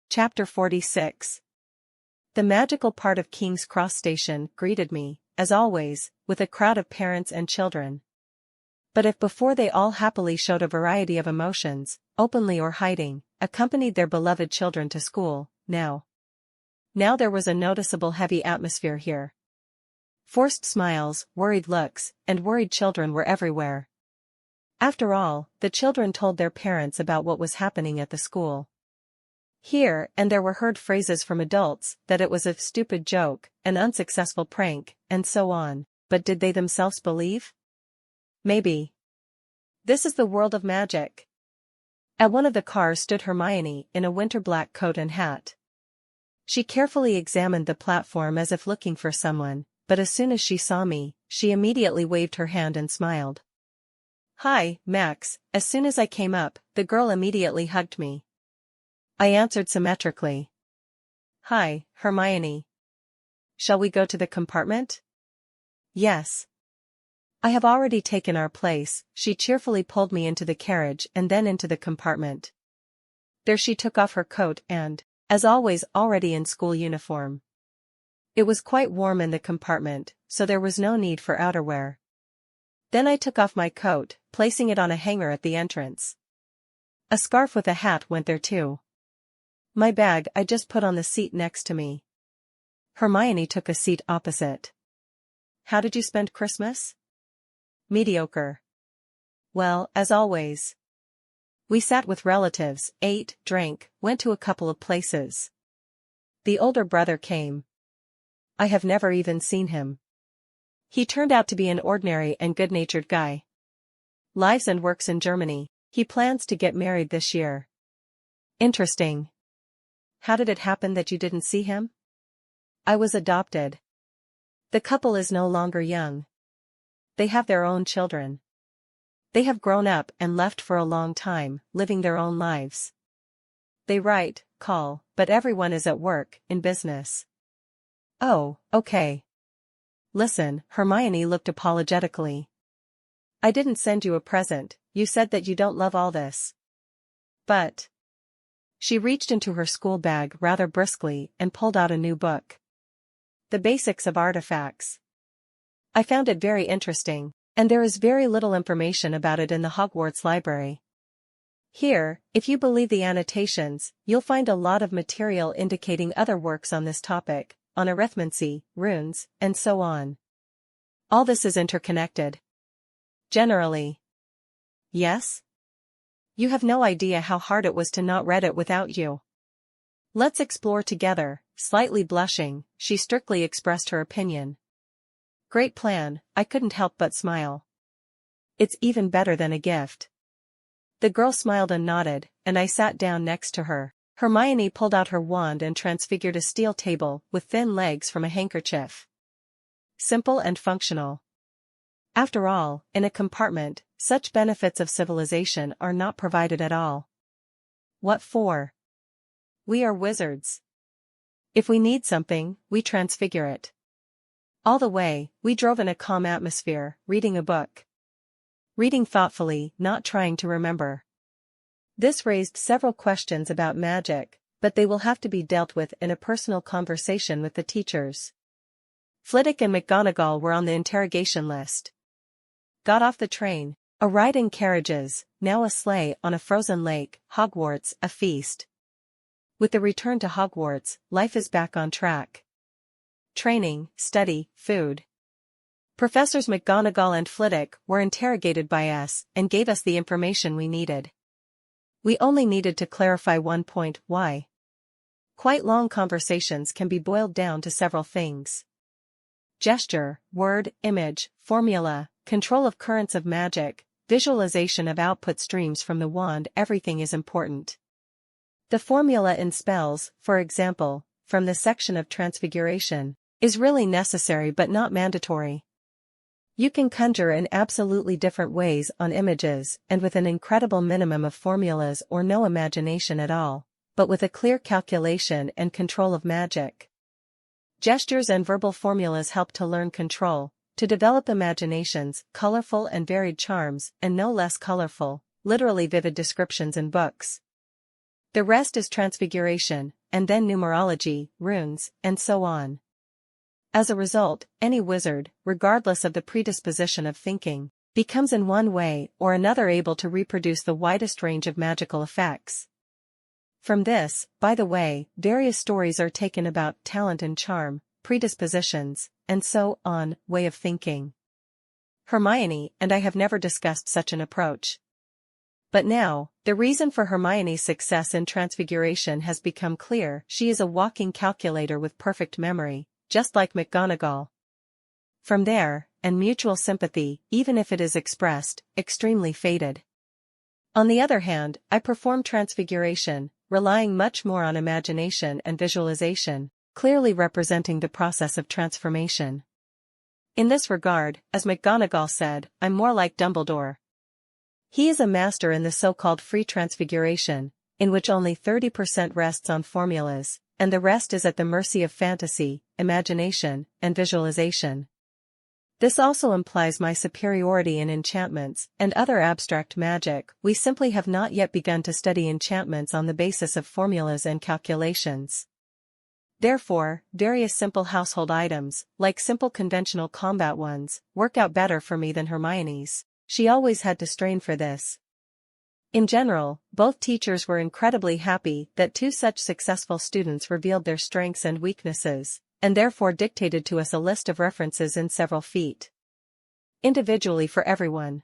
Chapter 46. The magical part of King's Cross Station greeted me, as always, with a crowd of parents and children. But if before they all happily showed a variety of emotions, openly or hiding, accompanied their beloved children to school, now there was a noticeable heavy atmosphere here. Forced smiles, worried looks, and worried children were everywhere. After all, the children told their parents about what was happening at the school. Here and there were heard phrases from adults that it was a stupid joke, an unsuccessful prank, and so on, but did they themselves believe? Maybe. This is the world of magic. At one of the cars stood Hermione in a winter black coat and hat. She carefully examined the platform as if looking for someone, but as soon as she saw me, she immediately waved her hand and smiled. "Hi, Max." As soon as I came up, the girl immediately hugged me. I answered symmetrically. "Hi, Hermione. Shall we go to the compartment?" "Yes. I have already taken our place." She cheerfully pulled me into the carriage and then into the compartment. There she took off her coat and, as always, already in school uniform. It was quite warm in the compartment, so there was no need for outerwear. Then I took off my coat, placing it on a hanger at the entrance. A scarf with a hat went there too. My bag I just put on the seat next to me. Hermione took a seat opposite. "How did you spend Christmas?" "Mediocre." "Well, as always." We sat with relatives, ate, drank, went to a couple of places. The older brother came. I have never even seen him. He turned out to be an ordinary and good-natured guy. Lives and works in Germany. He plans to get married this year. Interesting. How did it happen that you didn't see him? I was adopted. The couple is no longer young. They have their own children. They have grown up and left for a long time, living their own lives. They write, call, but everyone is at work, in business. Oh, okay. Listen, Hermione looked apologetically. I didn't send you a present. You said that you don't love all this. But. She reached into her school bag rather briskly and pulled out a new book. The Basics of Artifacts. I found it very interesting, and there is very little information about it in the Hogwarts library. Here, if you believe the annotations, you'll find a lot of material indicating other works on this topic, on arithmancy, runes, and so on. All this is interconnected. Generally. Yes? You have no idea how hard it was to not read it without you. Let's explore together. Slightly blushing, she strictly expressed her opinion. Great plan, I couldn't help but smile. It's even better than a gift. The girl smiled and nodded, and I sat down next to her. Hermione pulled out her wand and transfigured a steel table with thin legs from a handkerchief. Simple and functional. After all, in a compartment, such benefits of civilization are not provided at all. What for? We are wizards. If we need something, we transfigure it. All the way, we drove in a calm atmosphere, reading a book. Reading thoughtfully, not trying to remember. This raised several questions about magic, but they will have to be dealt with in a personal conversation with the teachers. Flitwick and McGonagall were on the interrogation list. Got off the train, a ride in carriages, now a sleigh on a frozen lake, Hogwarts, a feast. With the return to Hogwarts, life is back on track. Training, study, food. Professors McGonagall and Flitwick were interrogated by us and gave us the information we needed. We only needed to clarify one point: why. Quite long conversations can be boiled down to several things. Gesture, word, image, formula, control of currents of magic, visualization of output streams from the wand. Everything is important. The formula in spells, for example, from the section of transfiguration, is really necessary but not mandatory. You can conjure in absolutely different ways on images and with an incredible minimum of formulas or no imagination at all, but with a clear calculation and control of magic. Gestures and verbal formulas help to learn control, to develop imaginations, colorful and varied charms, and no less colorful, literally vivid descriptions in books. The rest is transfiguration, and then numerology, runes, and so on. As a result, any wizard, regardless of the predisposition of thinking, becomes in one way or another able to reproduce the widest range of magical effects. From this, by the way, various stories are taken about talent and charm, predispositions, and so on, way of thinking. Hermione and I have never discussed such an approach. But now, the reason for Hermione's success in Transfiguration has become clear. She is a walking calculator with perfect memory, just like McGonagall. From there, and mutual sympathy, even if it is expressed, extremely faded. On the other hand, I perform Transfiguration, relying much more on imagination and visualization, clearly representing the process of transformation. In this regard, as McGonagall said, I'm more like Dumbledore. He is a master in the so-called free transfiguration, in which only 30% rests on formulas, and the rest is at the mercy of fantasy, imagination, and visualization. This also implies my superiority in enchantments and other abstract magic. We simply have not yet begun to study enchantments on the basis of formulas and calculations. Therefore, various simple household items, like simple conventional combat ones, work out better for me than Hermione's. She always had to strain for this. In general, both teachers were incredibly happy that two such successful students revealed their strengths and weaknesses, and therefore dictated to us a list of references in several feet. Individually for everyone.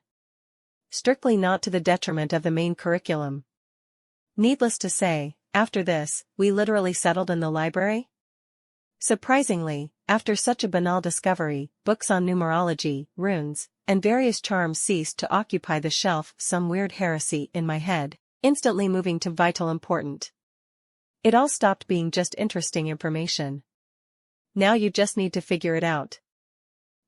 Strictly not to the detriment of the main curriculum. Needless to say, after this, we literally settled in the library? Surprisingly, after such a banal discovery, books on numerology, runes, and various charms ceased to occupy the shelf. Some weird heresy in my head, instantly moving to vital important. It all stopped being just interesting information. Now you just need to figure it out.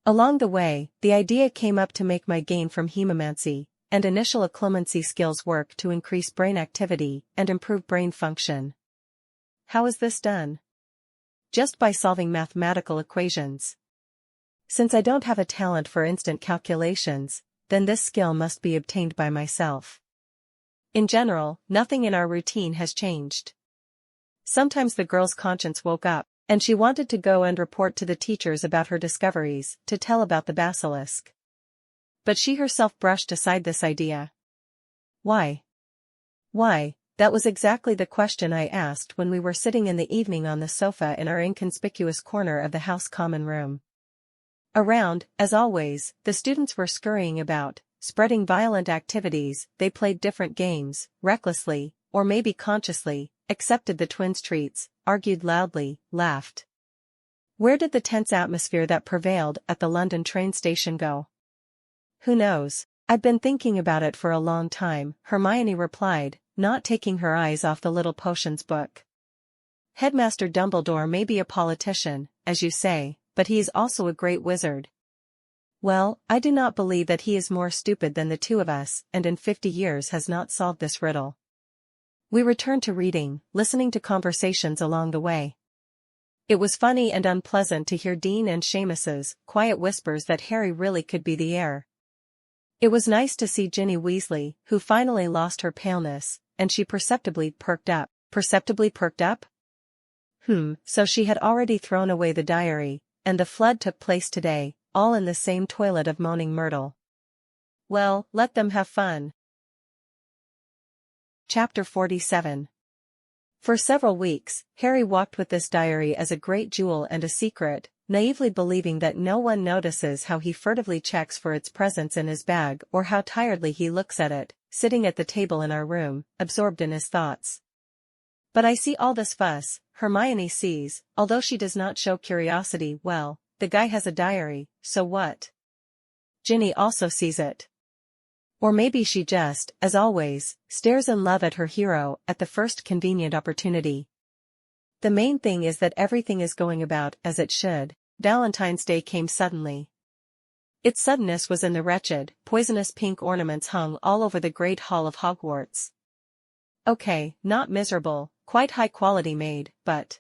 Along the way, the idea came up to make my gain from hemomancy and initial occlumency skills work to increase brain activity and improve brain function. How is this done? Just by solving mathematical equations. Since I don't have a talent for instant calculations, then this skill must be obtained by myself. In general, nothing in our routine has changed. Sometimes the girl's conscience woke up, and she wanted to go and report to the teachers about her discoveries, to tell about the basilisk. But she herself brushed aside this idea. Why? Why, that was exactly the question I asked when we were sitting in the evening on the sofa in our inconspicuous corner of the house common room. Around, as always, the students were scurrying about, spreading violent activities. They played different games, recklessly, or maybe consciously, accepted the twins' treats, argued loudly, laughed. Where did the tense atmosphere that prevailed at the London train station go? Who knows? I've been thinking about it for a long time, Hermione replied, not taking her eyes off the little potions book. Headmaster Dumbledore may be a politician, as you say, but he is also a great wizard. Well, I do not believe that he is more stupid than the two of us, and in 50 years has not solved this riddle. We returned to reading, listening to conversations along the way. It was funny and unpleasant to hear Dean and Seamus's quiet whispers that Harry really could be the heir. It was nice to see Ginny Weasley, who finally lost her paleness, and she perceptibly perked up. Perceptibly perked up? So she had already thrown away the diary, and the flood took place today, all in the same toilet of Moaning Myrtle. Well, let them have fun. Chapter 47. For several weeks, Harry walked with this diary as a great jewel and a secret, naively believing that no one notices how he furtively checks for its presence in his bag or how tiredly he looks at it, sitting at the table in our room, absorbed in his thoughts. But I see all this fuss. Hermione sees, although she does not show curiosity. Well, the guy has a diary, so what? Ginny also sees it. Or maybe she just, as always, stares in love at her hero at the first convenient opportunity. The main thing is that everything is going about as it should. Valentine's Day came suddenly. Its suddenness was in the wretched, poisonous pink ornaments hung all over the Great Hall of Hogwarts. Okay, not miserable, quite high quality made, but...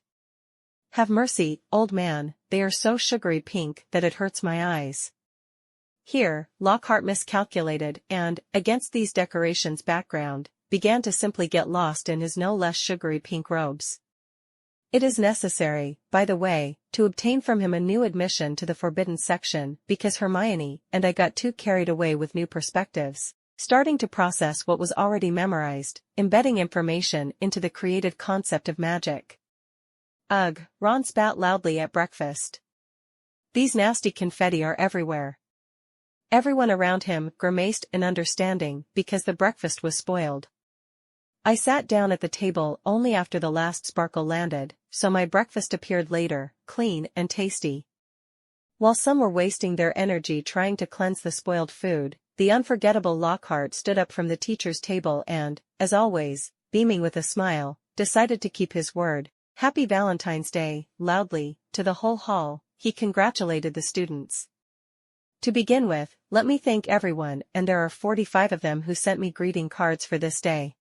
Have mercy, old man, they are so sugary pink that it hurts my eyes. Here, Lockhart miscalculated and, against these decorations' background, began to simply get lost in his no less sugary pink robes. It is necessary, by the way, to obtain from him a new admission to the forbidden section because Hermione and I got too carried away with new perspectives, starting to process what was already memorized, embedding information into the created concept of magic. Ugh, Ron spat loudly at breakfast. These nasty confetti are everywhere. Everyone around him grimaced in understanding because the breakfast was spoiled. I sat down at the table only after the last sparkle landed, so my breakfast appeared later, clean and tasty. While some were wasting their energy trying to cleanse the spoiled food, the unforgettable Lockhart stood up from the teacher's table and, as always, beaming with a smile, decided to keep his word. Happy Valentine's Day, loudly, to the whole hall, he congratulated the students. To begin with, let me thank everyone, and there are 45 of them who sent me greeting cards for this day.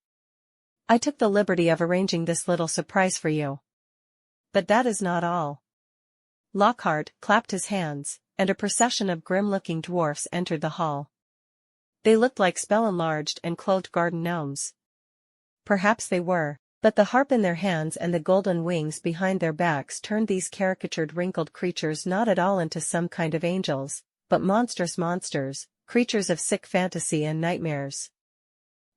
I took the liberty of arranging this little surprise for you. But that is not all. Lockhart clapped his hands, and a procession of grim-looking dwarfs entered the hall. They looked like spell-enlarged and clothed garden gnomes. Perhaps they were, but the harp in their hands and the golden wings behind their backs turned these caricatured wrinkled creatures not at all into some kind of angels, but monstrous monsters, creatures of sick fantasy and nightmares.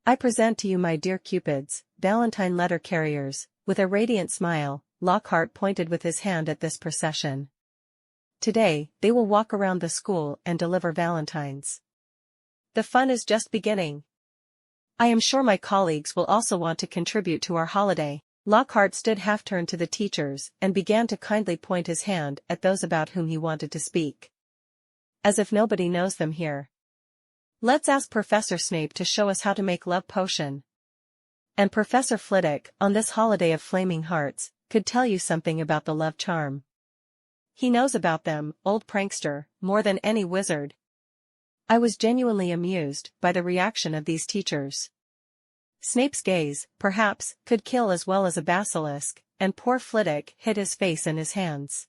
I present to you my dear Cupids, Valentine letter carriers. With a radiant smile, Lockhart pointed with his hand at this procession. Today, they will walk around the school and deliver valentines. The fun is just beginning. I am sure my colleagues will also want to contribute to our holiday. Lockhart stood half-turned to the teachers and began to kindly point his hand at those about whom he wanted to speak. As if nobody knows them here. Let's ask Professor Snape to show us how to make love potion. And Professor Flitwick, on this holiday of flaming hearts, could tell you something about the love charm. He knows about them, old prankster, more than any wizard. I was genuinely amused by the reaction of these teachers. Snape's gaze, perhaps, could kill as well as a basilisk, and poor Flitwick hid his face in his hands.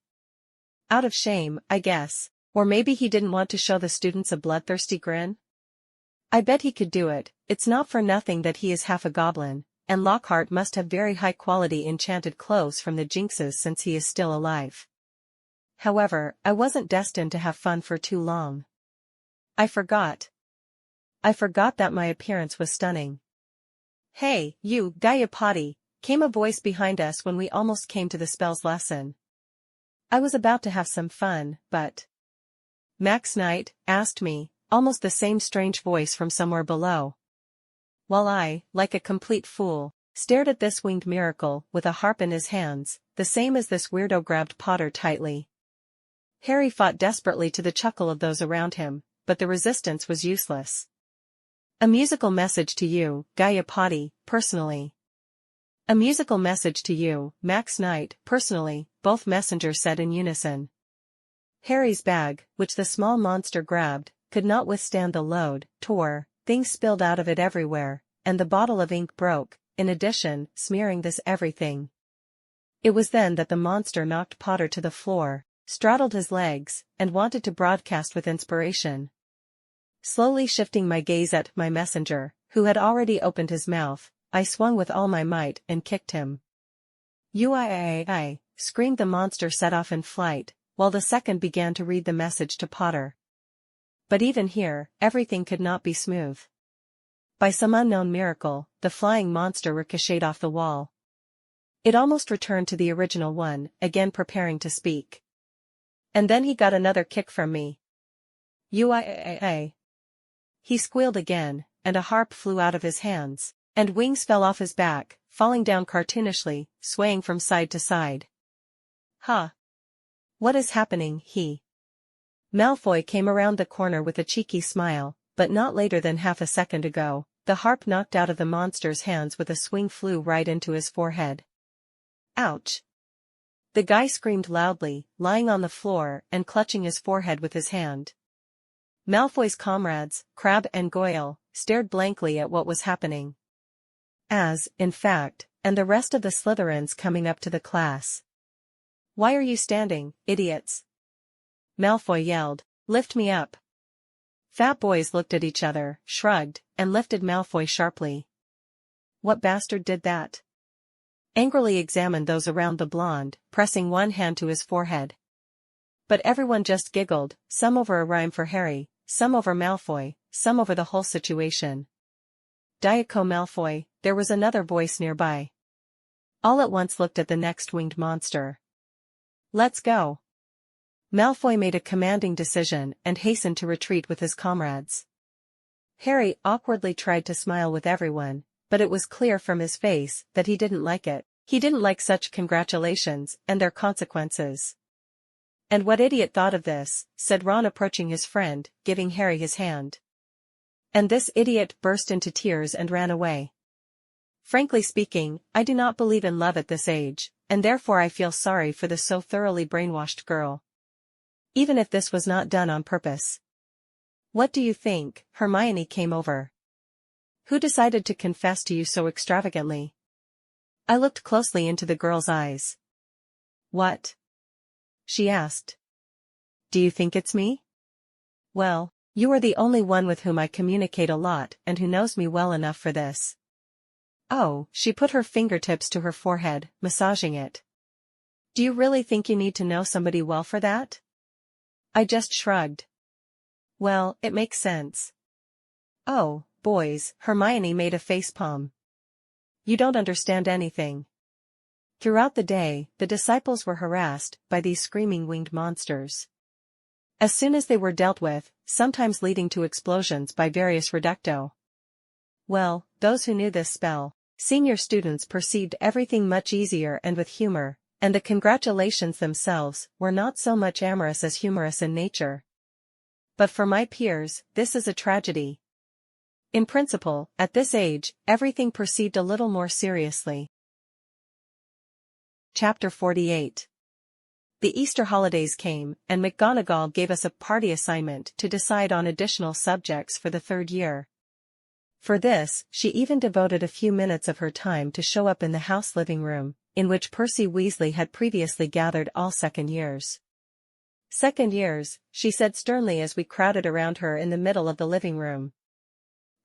Out of shame, I guess, or maybe he didn't want to show the students a bloodthirsty grin? I bet he could do it. It's not for nothing that he is half a goblin, and Lockhart must have very high-quality enchanted clothes from the Jinxes since he is still alive. However, I wasn't destined to have fun for too long. I forgot that my appearance was stunning. Hey, you, Gaiapati, came a voice behind us when we almost came to the spells lesson. I was about to have some fun, but... Max Knight asked me, almost the same strange voice from somewhere below. While I, like a complete fool, stared at this winged miracle with a harp in his hands, the same as this weirdo grabbed Potter tightly. Harry fought desperately to the chuckle of those around him, but the resistance was useless. A musical message to you, Gaiapati, personally. A musical message to you, Max Knight, personally, both messengers said in unison. Harry's bag, which the small monster grabbed, could not withstand the load, tore, things spilled out of it everywhere, and the bottle of ink broke, in addition, smearing this everything. It was then that the monster knocked Potter to the floor, straddled his legs, and wanted to broadcast with inspiration. Slowly shifting my gaze at my messenger, who had already opened his mouth, I swung with all my might and kicked him. "Uiiiii!" screamed the monster set off in flight, while the second began to read the message to Potter. But even here, everything could not be smooth. By some unknown miracle, the flying monster ricocheted off the wall. It almost returned to the original one, again preparing to speak. And then he got another kick from me. "Uiiiii!" He squealed again, and a harp flew out of his hands, and wings fell off his back, falling down cartoonishly, swaying from side to side. "Huh? What is happening?" Malfoy came around the corner with a cheeky smile, but not later than half a second ago, the harp knocked out of the monster's hands with a swing flew right into his forehead. Ouch! The guy screamed loudly, lying on the floor and clutching his forehead with his hand. Malfoy's comrades, Crabbe and Goyle, stared blankly at what was happening. As, in fact, and the rest of the Slytherins coming up to the class. "Why are you standing, idiots?" Malfoy yelled, "Lift me up." Fat boys looked at each other, shrugged, and lifted Malfoy sharply. "What bastard did that?" angrily examined those around the blonde, pressing one hand to his forehead. But everyone just giggled, some over a rhyme for Harry, some over Malfoy, some over the whole situation. Draco Malfoy, there was another voice nearby. All at once looked at the next winged monster. Let's go. Malfoy made a commanding decision and hastened to retreat with his comrades. Harry awkwardly tried to smile with everyone, but it was clear from his face that he didn't like it. He didn't like such congratulations and their consequences. "And what idiot thought of this?" said Ron, approaching his friend, giving Harry his hand. And this idiot burst into tears and ran away. "Frankly speaking, I do not believe in love at this age, and therefore I feel sorry for the so thoroughly brainwashed girl. Even if this was not done on purpose." "What do you think?" Hermione came over. "Who decided to confess to you so extravagantly?" I looked closely into the girl's eyes. "What?" she asked. "Do you think it's me?" "Well, you are the only one with whom I communicate a lot and who knows me well enough for this." "Oh," she put her fingertips to her forehead, massaging it. "Do you really think you need to know somebody well for that?" I just shrugged. "Well, it makes sense." "Oh, boys," Hermione made a facepalm. "You don't understand anything." Throughout the day, the disciples were harassed by these screaming winged monsters. As soon as they were dealt with, sometimes leading to explosions by various reducto. Well, those who knew this spell, senior students perceived everything much easier and with humor, and the congratulations themselves were not so much amorous as humorous in nature. But for my peers, this is a tragedy. In principle, at this age, everything proceeded a little more seriously. Chapter 48. The Easter holidays came, and McGonagall gave us a party assignment to decide on additional subjects for the third year. For this, she even devoted a few minutes of her time to show up in the house living room, in which Percy Weasley had previously gathered all second years. "Second years," she said sternly as we crowded around her in the middle of the living room.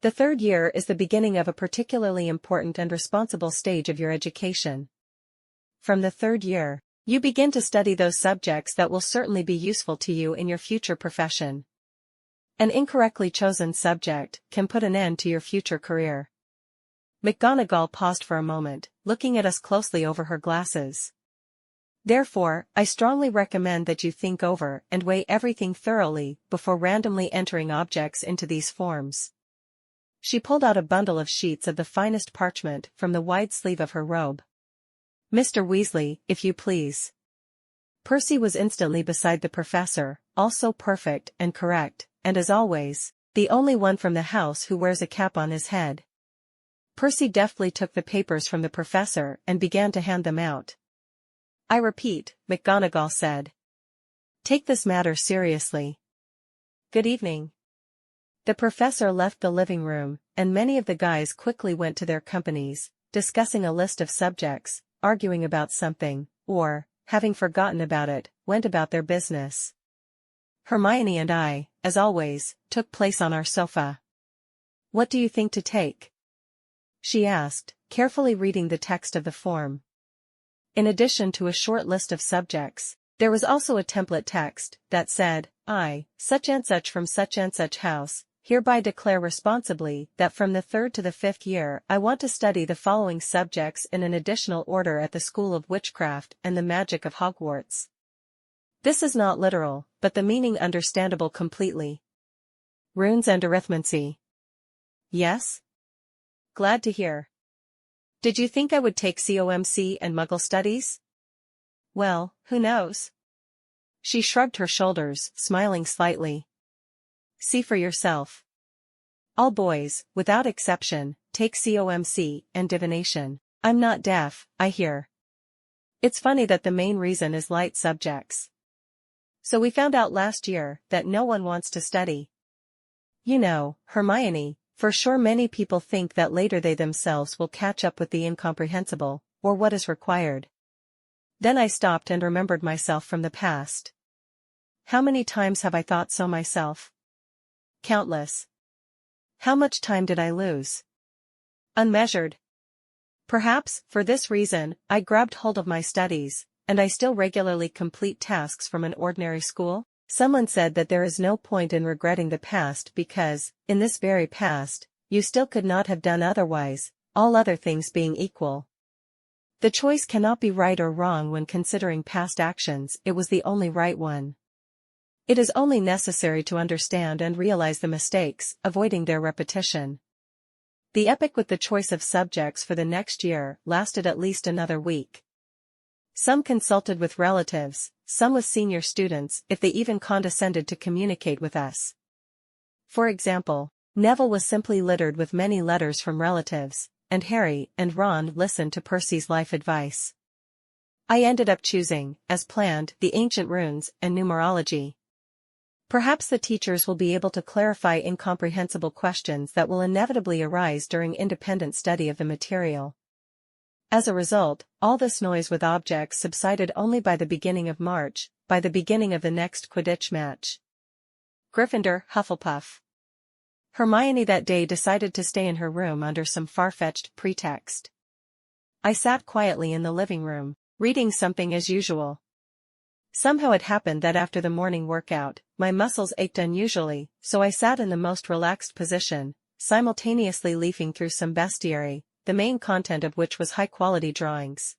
"The third year is the beginning of a particularly important and responsible stage of your education. From the third year, you begin to study those subjects that will certainly be useful to you in your future profession. An incorrectly chosen subject can put an end to your future career." McGonagall paused for a moment, looking at us closely over her glasses. "Therefore, I strongly recommend that you think over and weigh everything thoroughly before randomly entering objects into these forms." She pulled out a bundle of sheets of the finest parchment from the wide sleeve of her robe. "Mr. Weasley, if you please." Percy was instantly beside the professor, all so perfect and correct, and as always, the only one from the house who wears a cap on his head. Percy deftly took the papers from the professor and began to hand them out. "I repeat," McGonagall said. "Take this matter seriously. Good evening." The professor left the living room, and many of the guys quickly went to their companies, discussing a list of subjects, arguing about something, or, having forgotten about it, went about their business. Hermione and I, as always, took place on our sofa. "What do you think to take?" she asked, carefully reading the text of the form. In addition to a short list of subjects, there was also a template text that said, "I, such and such from such and such house, hereby declare responsibly that from the third to the fifth year I want to study the following subjects in an additional order at the School of Witchcraft and the Magic of Hogwarts." This is not literal, but the meaning understandable completely. "Runes and arithmancy." "Yes?" "Glad to hear. Did you think I would take COMC and Muggle studies?" "Well, who knows?" She shrugged her shoulders, smiling slightly. "See for yourself. All boys, without exception, take COMC and divination. I'm not deaf, I hear. It's funny that the main reason is light subjects. So we found out last year that no one wants to study. You know, Hermione, for sure many people think that later they themselves will catch up with the incomprehensible, or what is required." Then I stopped and remembered myself from the past. How many times have I thought so myself? Countless. How much time did I lose? Unmeasured. Perhaps, for this reason, I grabbed hold of my studies, and I still regularly complete tasks from an ordinary school. Someone said that there is no point in regretting the past because, in this very past, you still could not have done otherwise, all other things being equal. The choice cannot be right or wrong when considering past actions, it was the only right one. It is only necessary to understand and realize the mistakes, avoiding their repetition. The epic with the choice of subjects for the next year lasted at least another week. Some consulted with relatives, some with senior students if they even condescended to communicate with us. For example, Neville was simply littered with many letters from relatives, and Harry and Ron listened to Percy's life advice. I ended up choosing, as planned, the ancient runes and numerology. Perhaps the teachers will be able to clarify incomprehensible questions that will inevitably arise during independent study of the material. As a result, all this noise with objects subsided only by the beginning of March, by the beginning of the next Quidditch match. Gryffindor, Hufflepuff. Hermione that day decided to stay in her room under some far-fetched pretext. I sat quietly in the living room, reading something as usual. Somehow it happened that after the morning workout, my muscles ached unusually, so I sat in the most relaxed position, simultaneously leafing through some bestiary, the main content of which was high-quality drawings.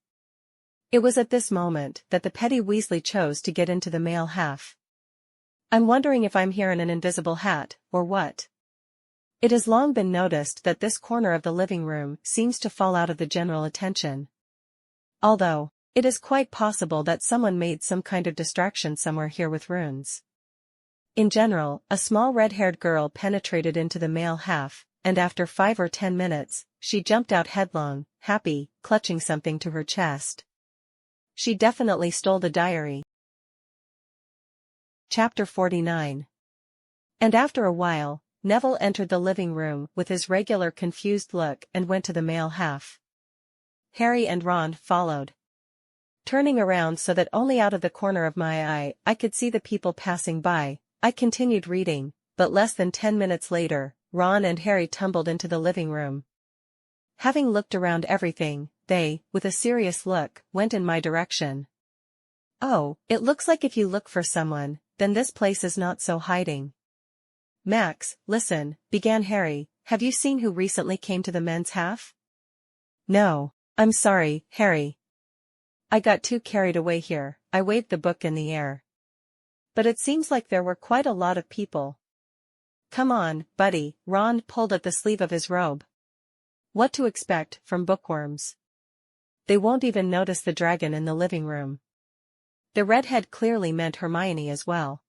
It was at this moment that the petty Weasley chose to get into the male half. I'm wondering if I'm here in an invisible hat, or what. It has long been noticed that this corner of the living room seems to fall out of the general attention. Although, it is quite possible that someone made some kind of distraction somewhere here with runes. In general, a small red-haired girl penetrated into the male half, and after 5 or 10 minutes, she jumped out headlong, happy, clutching something to her chest. She definitely stole the diary. Chapter 49. And after a while, Neville entered the living room with his regular confused look and went to the male half. Harry and Ron followed. Turning around so that only out of the corner of my eye I could see the people passing by, I continued reading, but less than 10 minutes later, Ron and Harry tumbled into the living room. Having looked around everything, they, with a serious look, went in my direction. Oh, it looks like if you look for someone, then this place is not so hiding. Max, listen, began Harry, have you seen who recently came to the men's half? No, I'm sorry, Harry. I got too carried away here, I waved the book in the air. But it seems like there were quite a lot of people. Come on, buddy, Ron pulled at the sleeve of his robe. What to expect from bookworms? They won't even notice the dragon in the living room. The redhead clearly meant Hermione as well.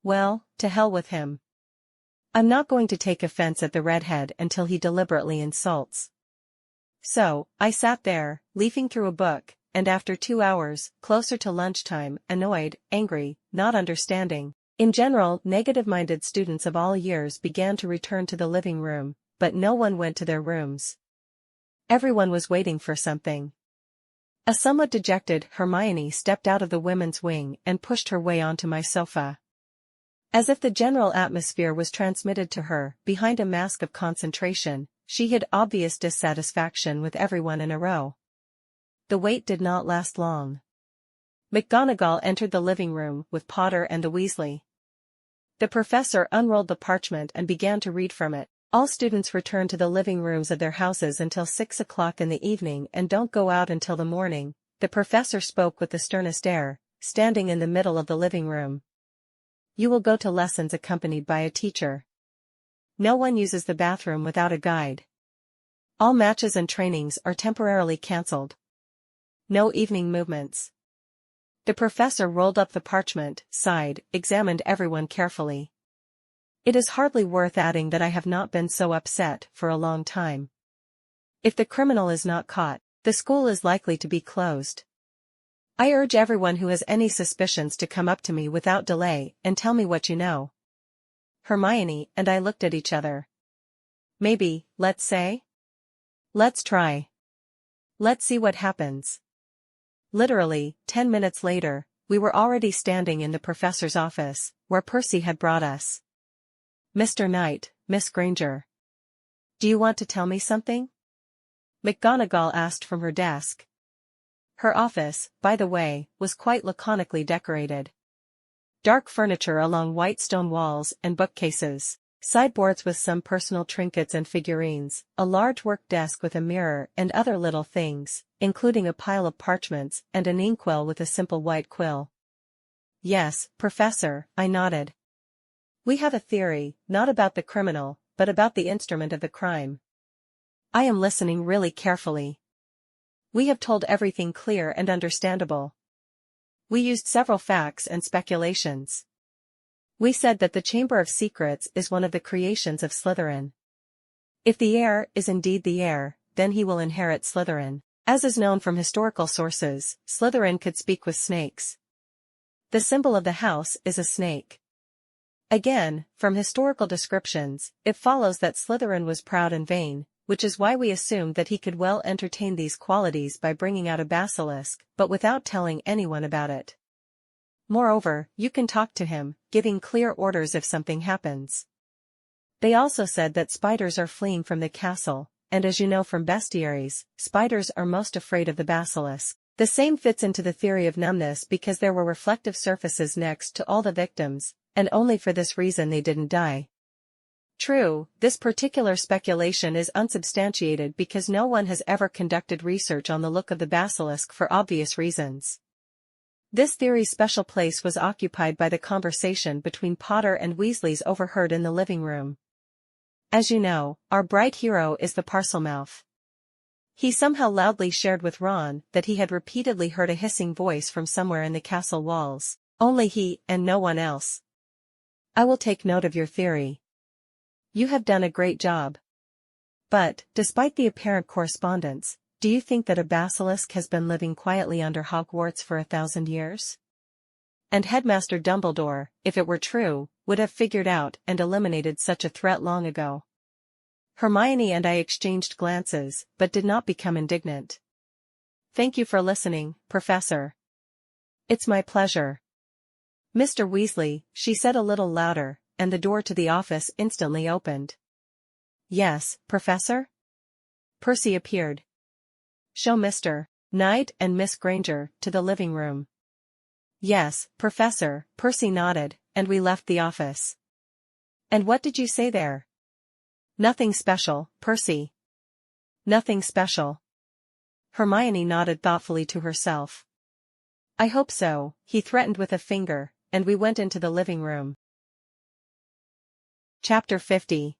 Well, to hell with him. I'm not going to take offense at the redhead until he deliberately insults. So, I sat there, leafing through a book, and after 2 hours, closer to lunchtime, annoyed, angry, not understanding. In general, negative-minded students of all years began to return to the living room, but no one went to their rooms. Everyone was waiting for something. A somewhat dejected Hermione stepped out of the women's wing and pushed her way onto my sofa. As if the general atmosphere was transmitted to her, behind a mask of concentration, she hid obvious dissatisfaction with everyone in a row. The wait did not last long. McGonagall entered the living room with Potter and the Weasley. The professor unrolled the parchment and began to read from it. All students return to the living rooms of their houses until 6 o'clock in the evening and don't go out until the morning, the professor spoke with the sternest air, standing in the middle of the living room. You will go to lessons accompanied by a teacher. No one uses the bathroom without a guide. All matches and trainings are temporarily cancelled. No evening movements. The professor rolled up the parchment, sighed, examined everyone carefully. It is hardly worth adding that I have not been so upset for a long time. If the criminal is not caught, the school is likely to be closed. I urge everyone who has any suspicions to come up to me without delay and tell me what you know. Hermione and I looked at each other. Maybe, let's say? Let's try. Let's see what happens. Literally, 10 minutes later, we were already standing in the professor's office, where Percy had brought us. Mr. Knight, Miss Granger. Do you want to tell me something? McGonagall asked from her desk. Her office, by the way, was quite laconically decorated. Dark furniture along white stone walls and bookcases, sideboards with some personal trinkets and figurines, a large work desk with a mirror and other little things, including a pile of parchments and an inkwell with a simple white quill. Yes, Professor, I nodded. We have a theory, not about the criminal, but about the instrument of the crime. I am listening really carefully. We have told everything clear and understandable. We used several facts and speculations. We said that the Chamber of Secrets is one of the creations of Slytherin. If the heir is indeed the heir, then he will inherit Slytherin. As is known from historical sources, Slytherin could speak with snakes. The symbol of the house is a snake. Again, from historical descriptions, it follows that Slytherin was proud and vain, which is why we assumed that he could well entertain these qualities by bringing out a basilisk, but without telling anyone about it. Moreover, you can talk to him, giving clear orders if something happens. They also said that spiders are fleeing from the castle, and as you know from bestiaries, spiders are most afraid of the basilisk. The same fits into the theory of numbness because there were reflective surfaces next to all the victims, and only for this reason they didn't die. True, this particular speculation is unsubstantiated because no one has ever conducted research on the look of the basilisk for obvious reasons. This theory's special place was occupied by the conversation between Potter and Weasley's overheard in the living room. As you know, our bright hero is the Parselmouth. He somehow loudly shared with Ron that he had repeatedly heard a hissing voice from somewhere in the castle walls, only he and no one else. I will take note of your theory. You have done a great job. But, despite the apparent correspondence, do you think that a basilisk has been living quietly under Hogwarts for 1,000 years? And Headmaster Dumbledore, if it were true, would have figured out and eliminated such a threat long ago. Hermione and I exchanged glances, but did not become indignant. Thank you for listening, Professor. It's my pleasure. Mr. Weasley, she said a little louder, and the door to the office instantly opened. Yes, Professor? Percy appeared. Show Mr. Knight and Miss Granger to the living room. Yes, Professor, Percy nodded, and we left the office. And what did you say there? Nothing special, Percy. Nothing special. Hermione nodded thoughtfully to herself. I hope so, he threatened with a finger, and we went into the living room. Chapter 50.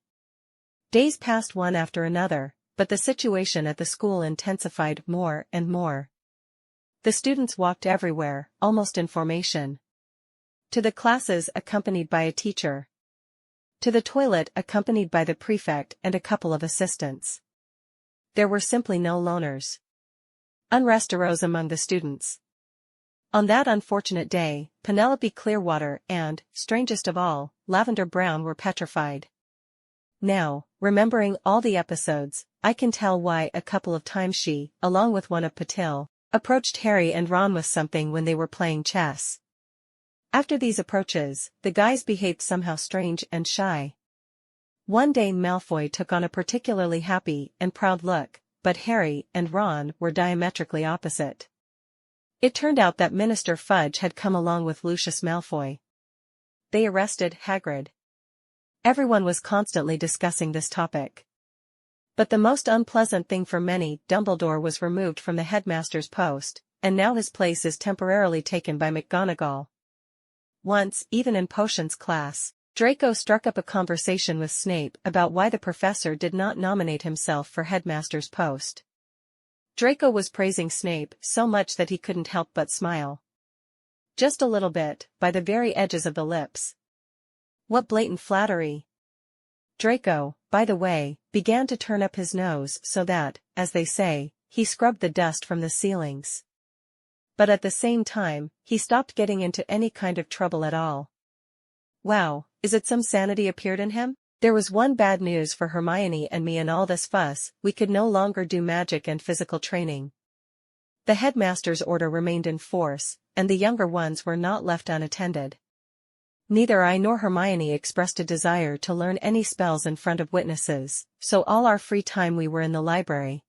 Days passed one after another, but the situation at the school intensified more and more. The students walked everywhere, almost in formation. To the classes accompanied by a teacher. To the toilet accompanied by the prefect and a couple of assistants. There were simply no loners. Unrest arose among the students. On that unfortunate day, Penelope Clearwater and, strangest of all, Lavender Brown were petrified. Now, remembering all the episodes, I can tell why a couple of times she, along with one of Patil, approached Harry and Ron with something when they were playing chess. After these approaches, the guys behaved somehow strange and shy. One day Malfoy took on a particularly happy and proud look, but Harry and Ron were diametrically opposite. It turned out that Minister Fudge had come along with Lucius Malfoy. They arrested Hagrid. Everyone was constantly discussing this topic. But the most unpleasant thing for many, Dumbledore was removed from the headmaster's post, and now his place is temporarily taken by McGonagall. Once, even in potions class, Draco struck up a conversation with Snape about why the professor did not nominate himself for headmaster's post. Draco was praising Snape so much that he couldn't help but smile. Just a little bit, by the very edges of the lips. What blatant flattery! Draco, by the way, began to turn up his nose so that, as they say, he scrubbed the dust from the ceilings. But at the same time, he stopped getting into any kind of trouble at all. Wow, is it some sanity appeared in him? There was one bad news for Hermione and me in all this fuss: we could no longer do magic and physical training. The headmaster's order remained in force, and the younger ones were not left unattended. Neither I nor Hermione expressed a desire to learn any spells in front of witnesses, so all our free time we were in the library.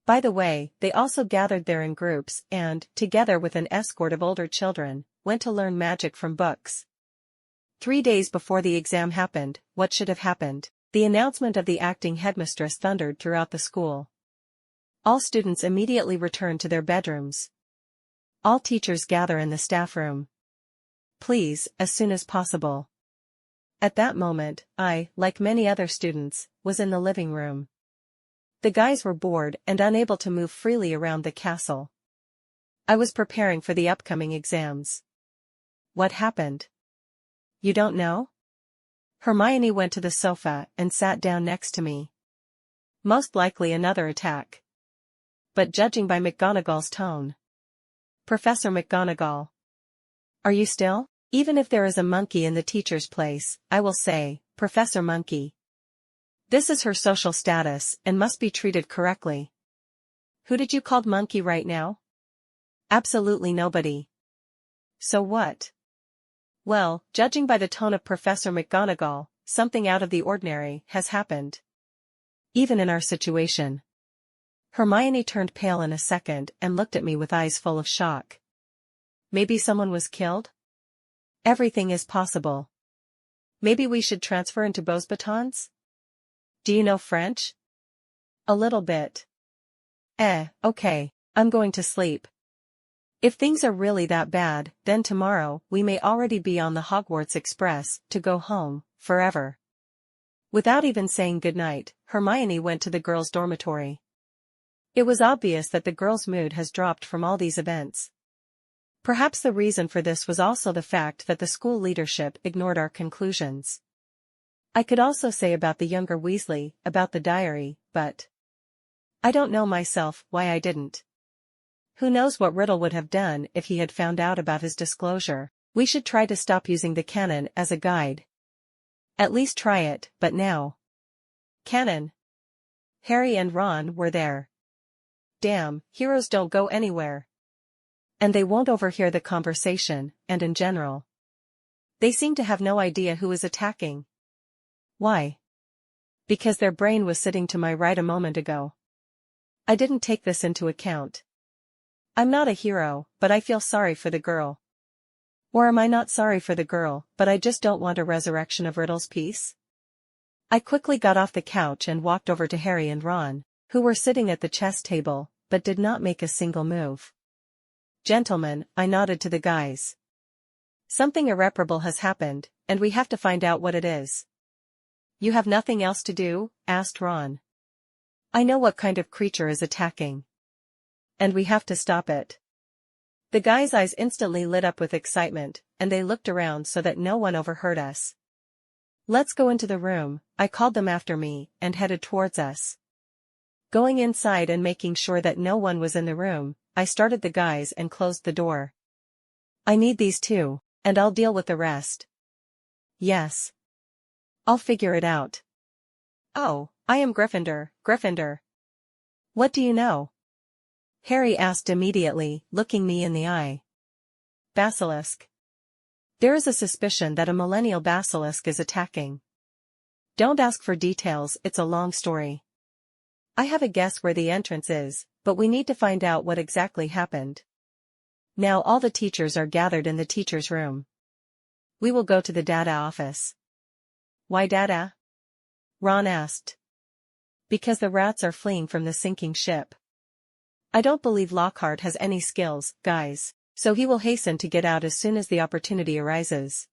By the way, they also gathered there in groups and, together with an escort of older children, went to learn magic from books. 3 days before the exam happened, what should have happened? The announcement of the acting headmistress thundered throughout the school. All students immediately returned to their bedrooms. All teachers gather in the staff room. Please, as soon as possible. At that moment, I, like many other students, was in the living room. The guys were bored and unable to move freely around the castle. I was preparing for the upcoming exams. What happened? You don't know? Hermione went to the sofa and sat down next to me. Most likely another attack. But judging by McGonagall's tone. Professor McGonagall. Are you still? Even if there is a monkey in the teacher's place, I will say, Professor Monkey. This is her social status and must be treated correctly. Who did you call monkey right now? Absolutely nobody. So what? Well, judging by the tone of Professor McGonagall, something out of the ordinary has happened. Even in our situation. Hermione turned pale in a second and looked at me with eyes full of shock. Maybe someone was killed? Everything is possible. Maybe we should transfer into Beauxbatons? Do you know French? A little bit. Okay, I'm going to sleep. If things are really that bad, then tomorrow we may already be on the Hogwarts Express to go home, forever. Without even saying goodnight, Hermione went to the girls' dormitory. It was obvious that the girls' mood has dropped from all these events. Perhaps the reason for this was also the fact that the school leadership ignored our conclusions. I could also say about the younger Weasley, about the diary, but I don't know myself why I didn't. Who knows what Riddle would have done if he had found out about his disclosure. We should try to stop using the canon as a guide. At least try it, but now. Canon. Harry and Ron were there. Damn, heroes don't go anywhere. And they won't overhear the conversation, and in general. They seem to have no idea who is attacking. Why? Because their brain was sitting to my right a moment ago. I didn't take this into account. I'm not a hero, but I feel sorry for the girl. Or am I not sorry for the girl, but I just don't want a resurrection of Riddle's piece? I quickly got off the couch and walked over to Harry and Ron, who were sitting at the chess table, but did not make a single move. Gentlemen, I nodded to the guys. Something irreparable has happened, and we have to find out what it is. You have nothing else to do? Asked Ron. I know what kind of creature is attacking. And we have to stop it. The guys' eyes instantly lit up with excitement, and they looked around so that no one overheard us. Let's go into the room, I called them after me, and headed towards us. Going inside and making sure that no one was in the room, I started the guys and closed the door. I need these two, and I'll deal with the rest. Yes. I'll figure it out. Oh, I am Gryffindor, Gryffindor. What do you know? Harry asked immediately, looking me in the eye. Basilisk. There is a suspicion that a millennial basilisk is attacking. Don't ask for details, it's a long story. I have a guess where the entrance is, but we need to find out what exactly happened. Now all the teachers are gathered in the teacher's room. We will go to the data office. Why data? Ron asked. Because the rats are fleeing from the sinking ship. I don't believe Lockhart has any skills, guys, so he will hasten to get out as soon as the opportunity arises.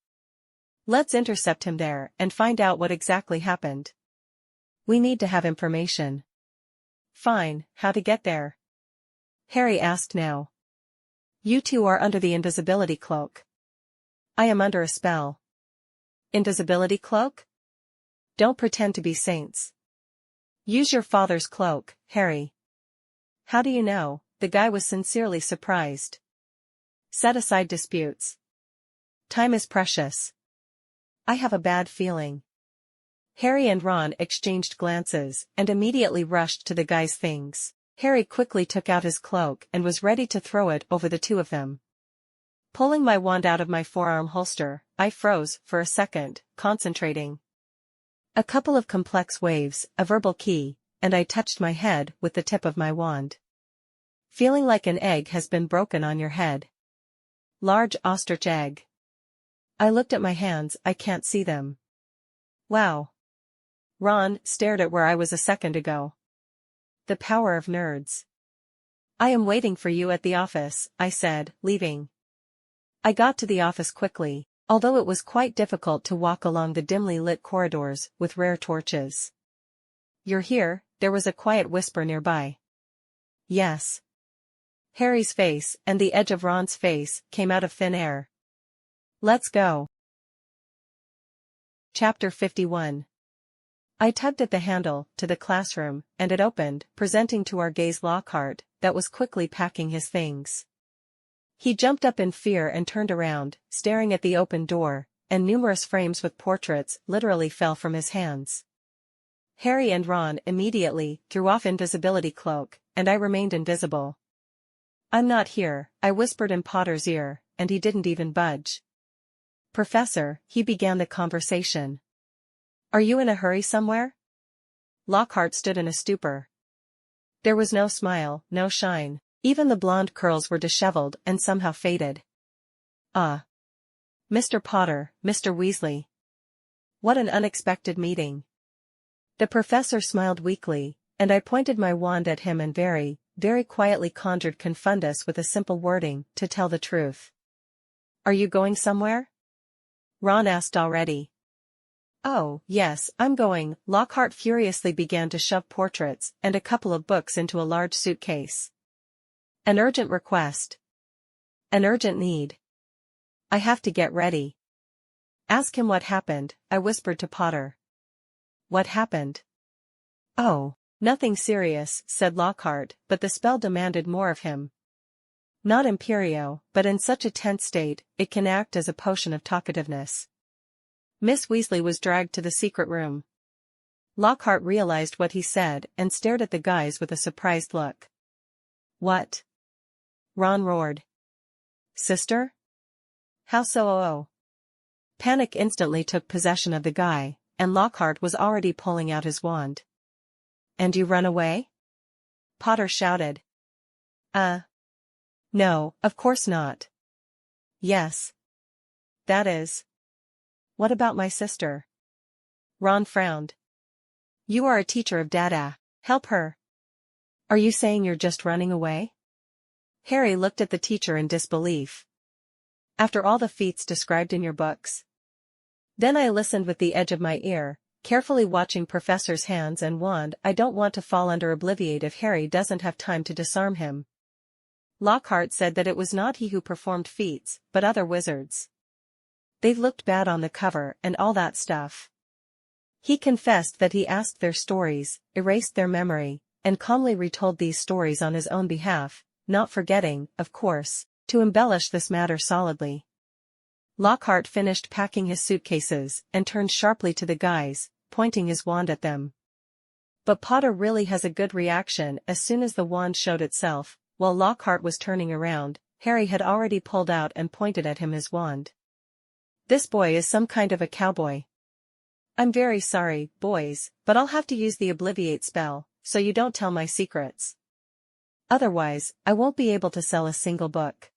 Let's intercept him there and find out what exactly happened. We need to have information. Fine, how to get there? Harry asked now. You two are under the invisibility cloak. I am under a spell. Invisibility cloak? Don't pretend to be saints. Use your father's cloak, Harry. How do you know? The guy was sincerely surprised. Set aside disputes. Time is precious. I have a bad feeling. Harry and Ron exchanged glances and immediately rushed to the guy's things. Harry quickly took out his cloak and was ready to throw it over the two of them. Pulling my wand out of my forearm holster, I froze for a second, concentrating. A couple of complex waves, a verbal key, and I touched my head with the tip of my wand. Feeling like an egg has been broken on your head. Large ostrich egg. I looked at my hands, I can't see them. Wow. Ron stared at where I was a second ago. The power of nerds. I am waiting for you at the office, I said, leaving. I got to the office quickly, although it was quite difficult to walk along the dimly lit corridors with rare torches. You're here, there was a quiet whisper nearby. Yes. Harry's face and the edge of Ron's face came out of thin air. Let's go. Chapter 51. I tugged at the handle to the classroom, and it opened, presenting to our gaze Lockhart, that was quickly packing his things. He jumped up in fear and turned around, staring at the open door, and numerous frames with portraits literally fell from his hands. Harry and Ron immediately threw off invisibility cloak, and I remained invisible. I'm not here, I whispered in Potter's ear, and he didn't even budge. Professor, he began the conversation. Are you in a hurry somewhere? Lockhart stood in a stupor. There was no smile, no shine, even the blonde curls were disheveled and somehow faded. Mr. Potter, Mr. Weasley. What an unexpected meeting. The professor smiled weakly, and I pointed my wand at him and very, very quietly conjured Confundus with a simple wording, to tell the truth. Are you going somewhere? Ron asked already. Oh, yes, I'm going. Lockhart furiously began to shove portraits and a couple of books into a large suitcase. An urgent request. An urgent need. I have to get ready. Ask him what happened, I whispered to Potter. What happened? Oh, nothing serious, said Lockhart, but the spell demanded more of him. Not Imperio, but in such a tense state, it can act as a potion of talkativeness. Miss Weasley was dragged to the secret room. Lockhart realized what he said and stared at the guys with a surprised look. What? Ron roared. Sister? How so? Panic instantly took possession of the guy, and Lockhart was already pulling out his wand. And you run away? Potter shouted. No, of course not. Yes. That is. What about my sister? Ron frowned. You are a teacher of Dada. Help her. Are you saying you're just running away? Harry looked at the teacher in disbelief. After all the feats described in your books? Then I listened with the edge of my ear, carefully watching Professor's hands and wand. I don't want to fall under Obliviate if Harry doesn't have time to disarm him. Lockhart said that it was not he who performed feats, but other wizards. They looked bad on the cover and all that stuff. He confessed that he asked their stories, erased their memory, and calmly retold these stories on his own behalf, not forgetting, of course, to embellish this matter solidly. Lockhart finished packing his suitcases and turned sharply to the guys, pointing his wand at them. But Potter really has a good reaction. As soon as the wand showed itself, while Lockhart was turning around, Harry had already pulled out and pointed at him his wand. This boy is some kind of a cowboy. I'm very sorry, boys, but I'll have to use the Obliviate spell, so you don't tell my secrets. Otherwise, I won't be able to sell a single book.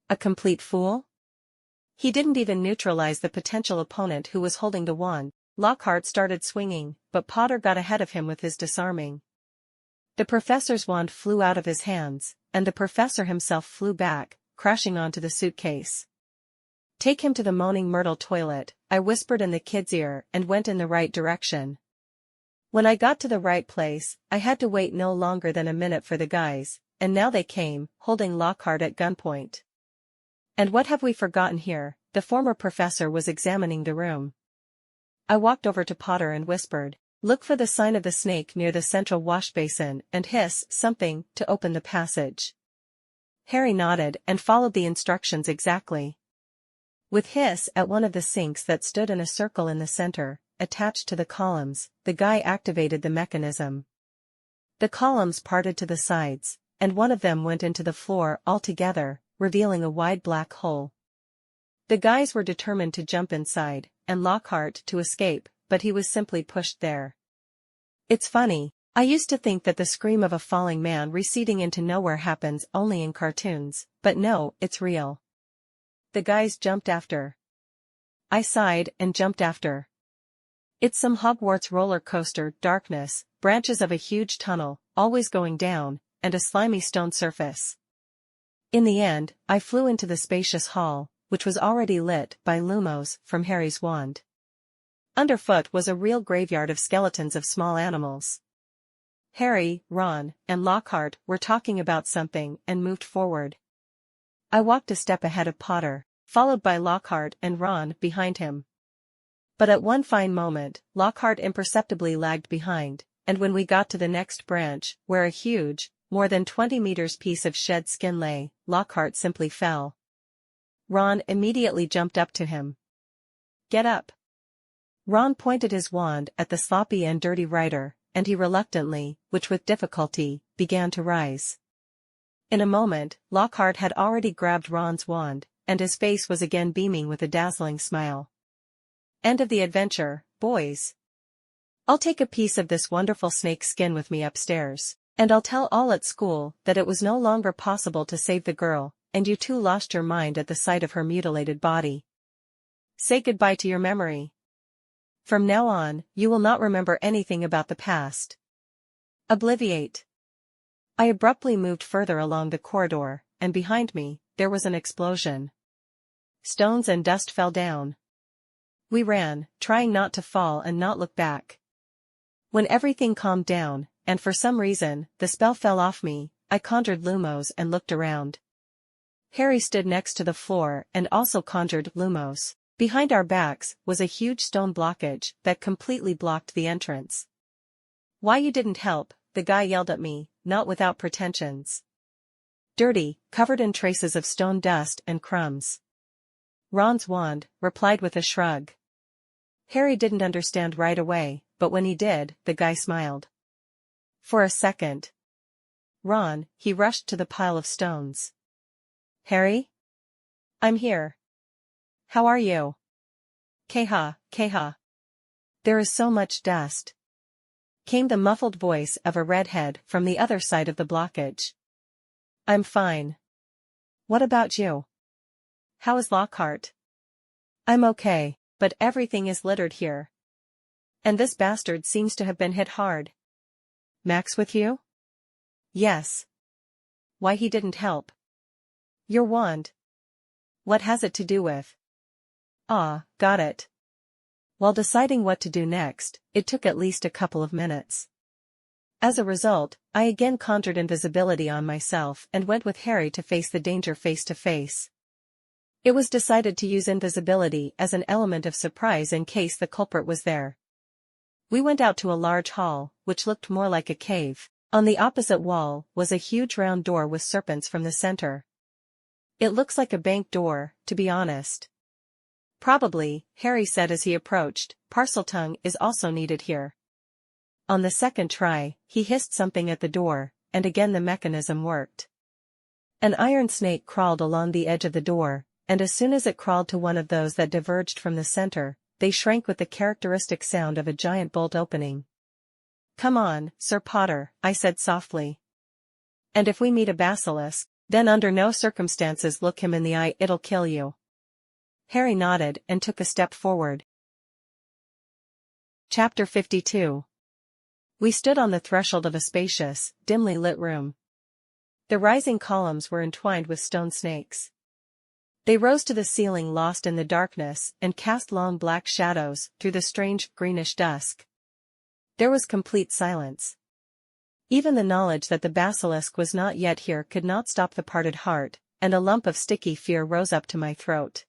A complete fool? He didn't even neutralize the potential opponent who was holding the wand. Lockhart started swinging, but Potter got ahead of him with his disarming. The professor's wand flew out of his hands, and the professor himself flew back, crashing onto the suitcase. Take him to the Moaning Myrtle toilet, I whispered in the kid's ear and went in the right direction. When I got to the right place, I had to wait no longer than a minute for the guys, and now they came, holding Lockhart at gunpoint. And what have we forgotten here? The former professor was examining the room. I walked over to Potter and whispered, look for the sign of the snake near the central wash basin and hiss something to open the passage. Harry nodded and followed the instructions exactly. With hiss at one of the sinks that stood in a circle in the center, attached to the columns, the guy activated the mechanism. The columns parted to the sides, and one of them went into the floor altogether, revealing a wide black hole. The guys were determined to jump inside, and Lockhart to escape, but he was simply pushed there. It's funny, I used to think that the scream of a falling man receding into nowhere happens only in cartoons, but no, it's real. The guys jumped after. I sighed and jumped after. It's some Hogwarts roller coaster, darkness, branches of a huge tunnel, always going down, and a slimy stone surface. In the end, I flew into the spacious hall, which was already lit by lumos from Harry's wand. Underfoot was a real graveyard of skeletons of small animals. Harry, Ron, and Lockhart were talking about something and moved forward. I walked a step ahead of Potter, followed by Lockhart and Ron behind him. But at one fine moment, Lockhart imperceptibly lagged behind, and when we got to the next branch, where a huge, more than 20 meters piece of shed skin lay, Lockhart simply fell. Ron immediately jumped up to him. "Get up." Ron pointed his wand at the sloppy and dirty writer, and he reluctantly, which with difficulty, began to rise. In a moment, Lockhart had already grabbed Ron's wand, and his face was again beaming with a dazzling smile. "End of the adventure, boys. I'll take a piece of this wonderful snake skin with me upstairs, and I'll tell all at school that it was no longer possible to save the girl, and you two lost your mind at the sight of her mutilated body. Say goodbye to your memory. From now on, you will not remember anything about the past. Obliviate." I abruptly moved further along the corridor, and behind me, there was an explosion. Stones and dust fell down. We ran, trying not to fall and not look back. When everything calmed down, and for some reason, the spell fell off me, I conjured lumos and looked around. Harry stood next to the floor and also conjured lumos. Behind our backs was a huge stone blockage that completely blocked the entrance. "Why you didn't help?" the guy yelled at me, not without pretensions. "Dirty, covered in traces of stone dust and crumbs." "Ron's wand," replied with a shrug. Harry didn't understand right away, but when he did, the guy smiled. For a second. "Ron," he rushed to the pile of stones. "Harry? I'm here. How are you?" "Keha, Keha. There is so much dust," came the muffled voice of a redhead from the other side of the blockage. "I'm fine. What about you? How is Lockhart?" "I'm okay, but everything is littered here. And this bastard seems to have been hit hard." "Max with you?" "Yes." "Why he didn't help?" "Your wand. What has it to do with?" "Ah, got it." While deciding what to do next, it took at least a couple of minutes. As a result, I again conjured invisibility on myself and went with Harry to face the danger face to face. It was decided to use invisibility as an element of surprise in case the culprit was there. We went out to a large hall, which looked more like a cave. On the opposite wall was a huge round door with serpents from the center. "It looks like a bank door, to be honest." "Probably," Harry said as he approached. "Parseltongue is also needed here." On the second try, he hissed something at the door, and again the mechanism worked. An iron snake crawled along the edge of the door, and as soon as it crawled to one of those that diverged from the center, they shrank with the characteristic sound of a giant bolt opening. "Come on, Sir Potter," I said softly. "And if we meet a basilisk, then under no circumstances look him in the eye, it'll kill you." Harry nodded and took a step forward. Chapter 52. We stood on the threshold of a spacious, dimly lit room. The rising columns were entwined with stone snakes. They rose to the ceiling lost in the darkness and cast long black shadows through the strange, greenish dusk. There was complete silence. Even the knowledge that the basilisk was not yet here could not stop the parted heart, and a lump of sticky fear rose up to my throat.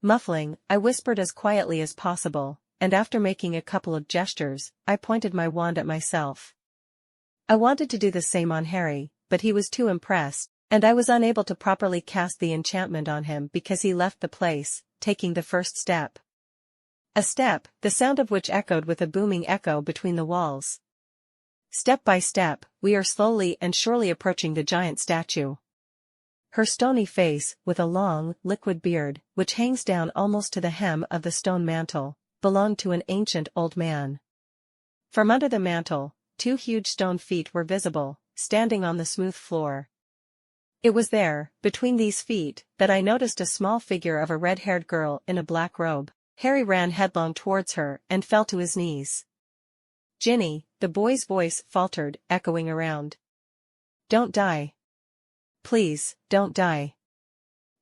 Muffling, I whispered as quietly as possible, and after making a couple of gestures, I pointed my wand at myself. I wanted to do the same on Harry, but he was too impressed, and I was unable to properly cast the enchantment on him because he left the place, taking the first step. A step, the sound of which echoed with a booming echo between the walls. Step by step, we are slowly and surely approaching the giant statue. Her stony face, with a long, liquid beard, which hangs down almost to the hem of the stone mantle, belonged to an ancient old man. From under the mantle, 2 huge stone feet were visible, standing on the smooth floor. It was there, between these feet, that I noticed a small figure of a red-haired girl in a black robe. Harry ran headlong towards her and fell to his knees. "Ginny," the boy's voice faltered, echoing around. "Don't die. Please, don't die.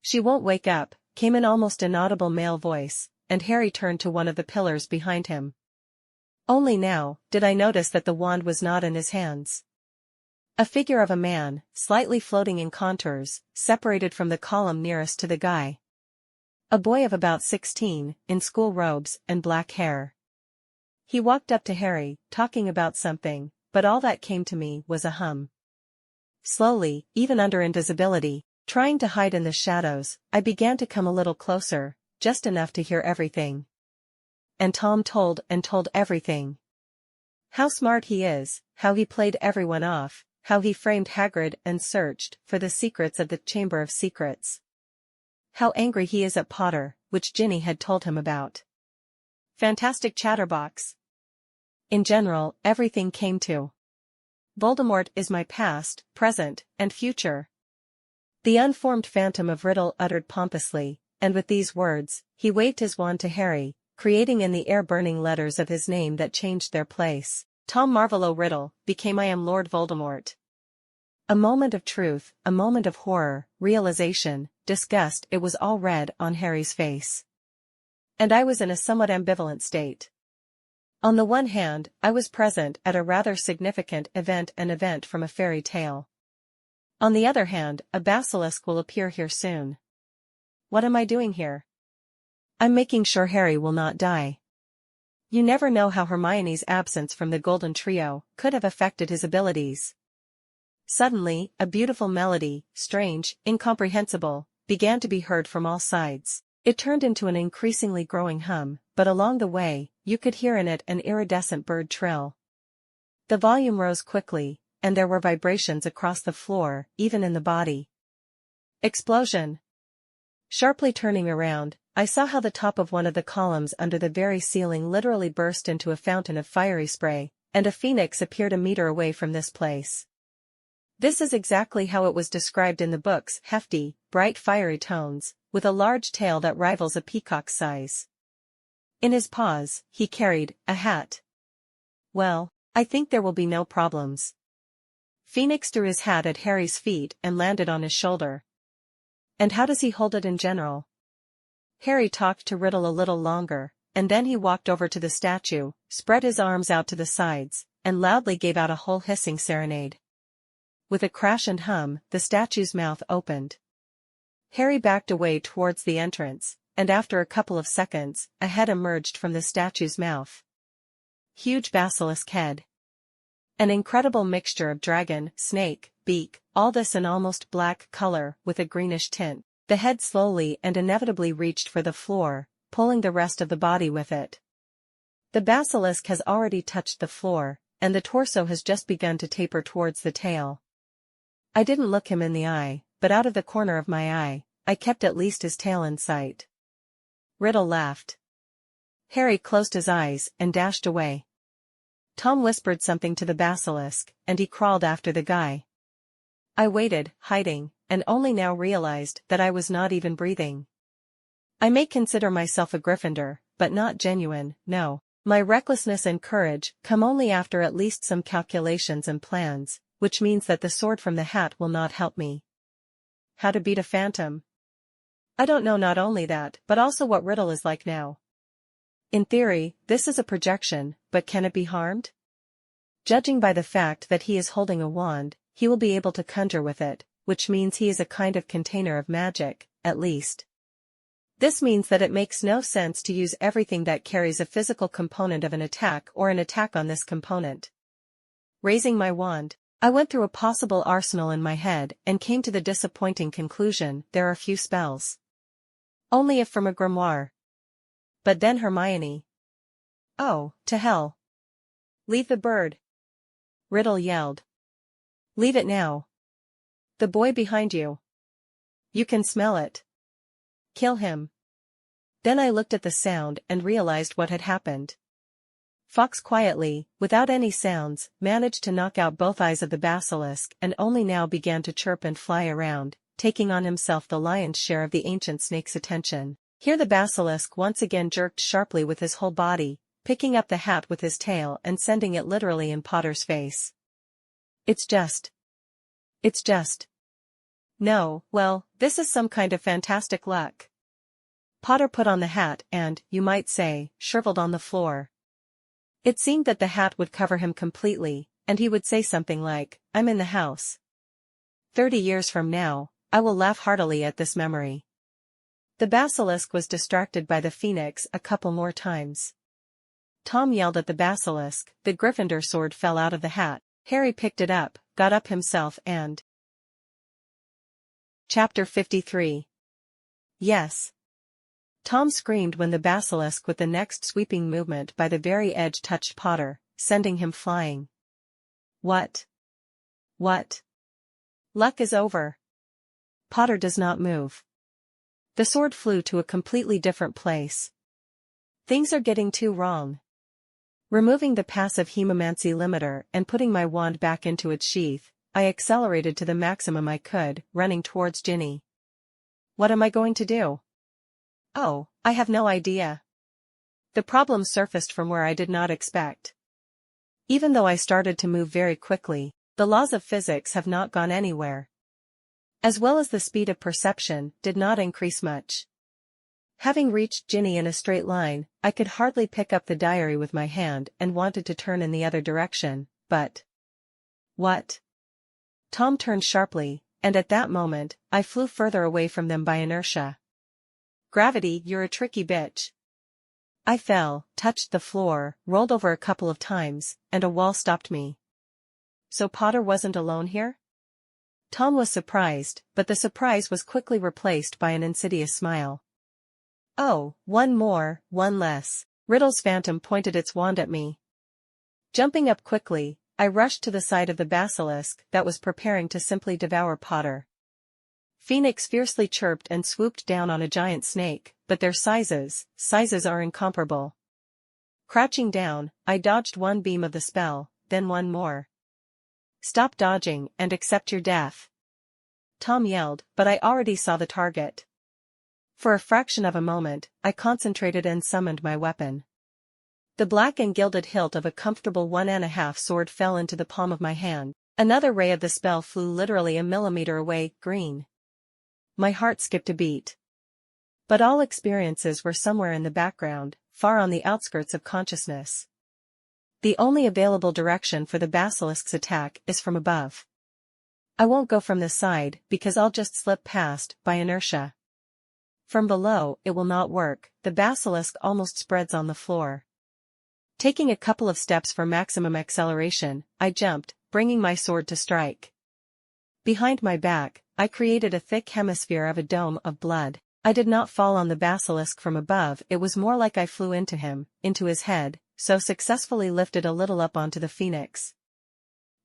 She won't wake up," came an almost inaudible male voice, and Harry turned to one of the pillars behind him. Only now did I notice that the wand was not in his hands. A figure of a man, slightly floating in contours, separated from the column nearest to the guy. A boy of about 16, in school robes and black hair. He walked up to Harry, talking about something, but all that came to me was a hum. Slowly, even under invisibility, trying to hide in the shadows, I began to come a little closer, just enough to hear everything. And Tom told everything. How smart he is, how he played everyone off, how he framed Hagrid and searched for the secrets of the Chamber of Secrets. How angry he is at Potter, which Ginny had told him about. Fantastic chatterbox. In general, everything came to. Voldemort is my past, present, and future. The unformed phantom of Riddle uttered pompously, and with these words, he waved his wand to Harry, creating in the air burning letters of his name that changed their place. Tom Marvolo Riddle became I am Lord Voldemort. A moment of truth, a moment of horror, realization, disgust, it was all read on Harry's face. And I was in a somewhat ambivalent state. On the one hand, I was present at a rather significant event, an event from a fairy tale. On the other hand, a basilisk will appear here soon. What am I doing here? I'm making sure Harry will not die. You never know how Hermione's absence from the Golden Trio could have affected his abilities. Suddenly, a beautiful melody, strange, incomprehensible, began to be heard from all sides. It turned into an increasingly growing hum, but along the way, you could hear in it an iridescent bird trill. The volume rose quickly, and there were vibrations across the floor, even in the body. Explosion! Sharply turning around, I saw how the top of one of the columns under the very ceiling literally burst into a fountain of fiery spray, and a phoenix appeared a meter away from this place. This is exactly how it was described in the books: hefty, bright fiery tones, with a large tail that rivals a peacock's size. In his paws, he carried a hat. Well, I think there will be no problems. Phoenix threw his hat at Harry's feet and landed on his shoulder. And how does he hold it in general? Harry talked to Riddle a little longer, and then he walked over to the statue, spread his arms out to the sides, and loudly gave out a whole hissing serenade. With a crash and hum, the statue's mouth opened. Harry backed away towards the entrance, and after a couple of seconds, a head emerged from the statue's mouth. Huge basilisk head. An incredible mixture of dragon, snake, beak, all this an almost black color with a greenish tint. The head slowly and inevitably reached for the floor, pulling the rest of the body with it. The basilisk has already touched the floor, and the torso has just begun to taper towards the tail. I didn't look him in the eye, but out of the corner of my eye, I kept at least his tail in sight. Riddle laughed. Harry closed his eyes and dashed away. Tom whispered something to the basilisk, and he crawled after the guy. I waited, hiding, and only now realized that I was not even breathing. I may consider myself a Gryffindor, but not genuine, no. My recklessness and courage come only after at least some calculations and plans, which means that the sword from the hat will not help me. How to beat a phantom? I don't know not only that, but also what Riddle is like now. In theory, this is a projection, but can it be harmed? Judging by the fact that he is holding a wand, he will be able to conjure with it, which means he is a kind of container of magic, at least. This means that it makes no sense to use everything that carries a physical component of an attack or an attack on this component. Raising my wand, I went through a possible arsenal in my head and came to the disappointing conclusion: there are few spells. Only if from a grimoire. But then Hermione. Oh, to hell. Leave the bird. Riddle yelled. Leave it now. The boy behind you. You can smell it. Kill him. Then I looked at the sound and realized what had happened. Fox quietly, without any sounds, managed to knock out both eyes of the basilisk and only now began to chirp and fly around, taking on himself the lion's share of the ancient snake's attention. Here the basilisk once again jerked sharply with his whole body, picking up the hat with his tail and sending it literally in Potter's face. It's just. No, well, this is some kind of fantastic luck. Potter put on the hat and, you might say, shriveled on the floor. It seemed that the hat would cover him completely, and he would say something like, "I'm in the house. 30 years from now, I will laugh heartily at this memory." The basilisk was distracted by the phoenix a couple more times. Tom yelled at the basilisk, the Gryffindor sword fell out of the hat, Harry picked it up, got up himself and... Chapter 53. Yes. Tom screamed when the basilisk with the next sweeping movement by the very edge touched Potter, sending him flying. What? Luck is over. Potter does not move. The sword flew to a completely different place. Things are getting too wrong. Removing the passive hemomancy limiter and putting my wand back into its sheath, I accelerated to the maximum I could, running towards Ginny. What am I going to do? Oh, I have no idea. The problem surfaced from where I did not expect. Even though I started to move very quickly, the laws of physics have not gone anywhere. As well as the speed of perception did not increase much. Having reached Ginny in a straight line, I could hardly pick up the diary with my hand and wanted to turn in the other direction, but... What? Tom turned sharply, and at that moment, I flew further away from them by inertia. Gravity, you're a tricky bitch. I fell, touched the floor, rolled over a couple of times, and a wall stopped me. So Potter wasn't alone here? Tom was surprised, but the surprise was quickly replaced by an insidious smile. Oh, one more, one less. Riddle's phantom pointed its wand at me. Jumping up quickly, I rushed to the side of the basilisk that was preparing to simply devour Potter. Phoenix fiercely chirped and swooped down on a giant snake, but their sizes are incomparable. Crouching down, I dodged one beam of the spell, then one more. Stop dodging and accept your death. Tom yelled, but I already saw the target. For a fraction of a moment, I concentrated and summoned my weapon. The black and gilded hilt of a comfortable 1.5 sword fell into the palm of my hand. Another ray of the spell flew literally a millimeter away, green. My heart skipped a beat. But all experiences were somewhere in the background, far on the outskirts of consciousness. The only available direction for the basilisk's attack is from above. I won't go from this side because I'll just slip past, by inertia. From below, it will not work, the basilisk almost spreads on the floor. Taking a couple of steps for maximum acceleration, I jumped, bringing my sword to strike. Behind my back, I created a thick hemisphere of a dome of blood. I did not fall on the basilisk from above, it was more like I flew into him, into his head, so successfully lifted a little up onto the phoenix.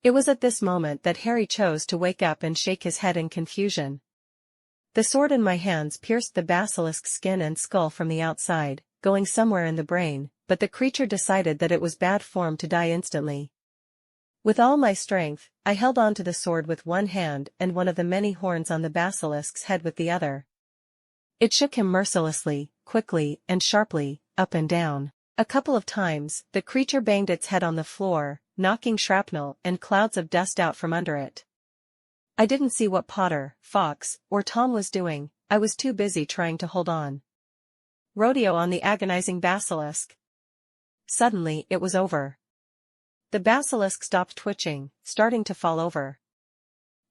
It was at this moment that Harry chose to wake up and shake his head in confusion. The sword in my hands pierced the basilisk's skin and skull from the outside, going somewhere in the brain, but the creature decided that it was bad form to die instantly. With all my strength, I held on to the sword with one hand and one of the many horns on the basilisk's head with the other. It shook him mercilessly, quickly, and sharply, up and down. A couple of times, the creature banged its head on the floor, knocking shrapnel and clouds of dust out from under it. I didn't see what Potter, Fox, or Tom was doing, I was too busy trying to hold on. Rodeo on the agonizing basilisk. Suddenly, it was over. The basilisk stopped twitching, starting to fall over.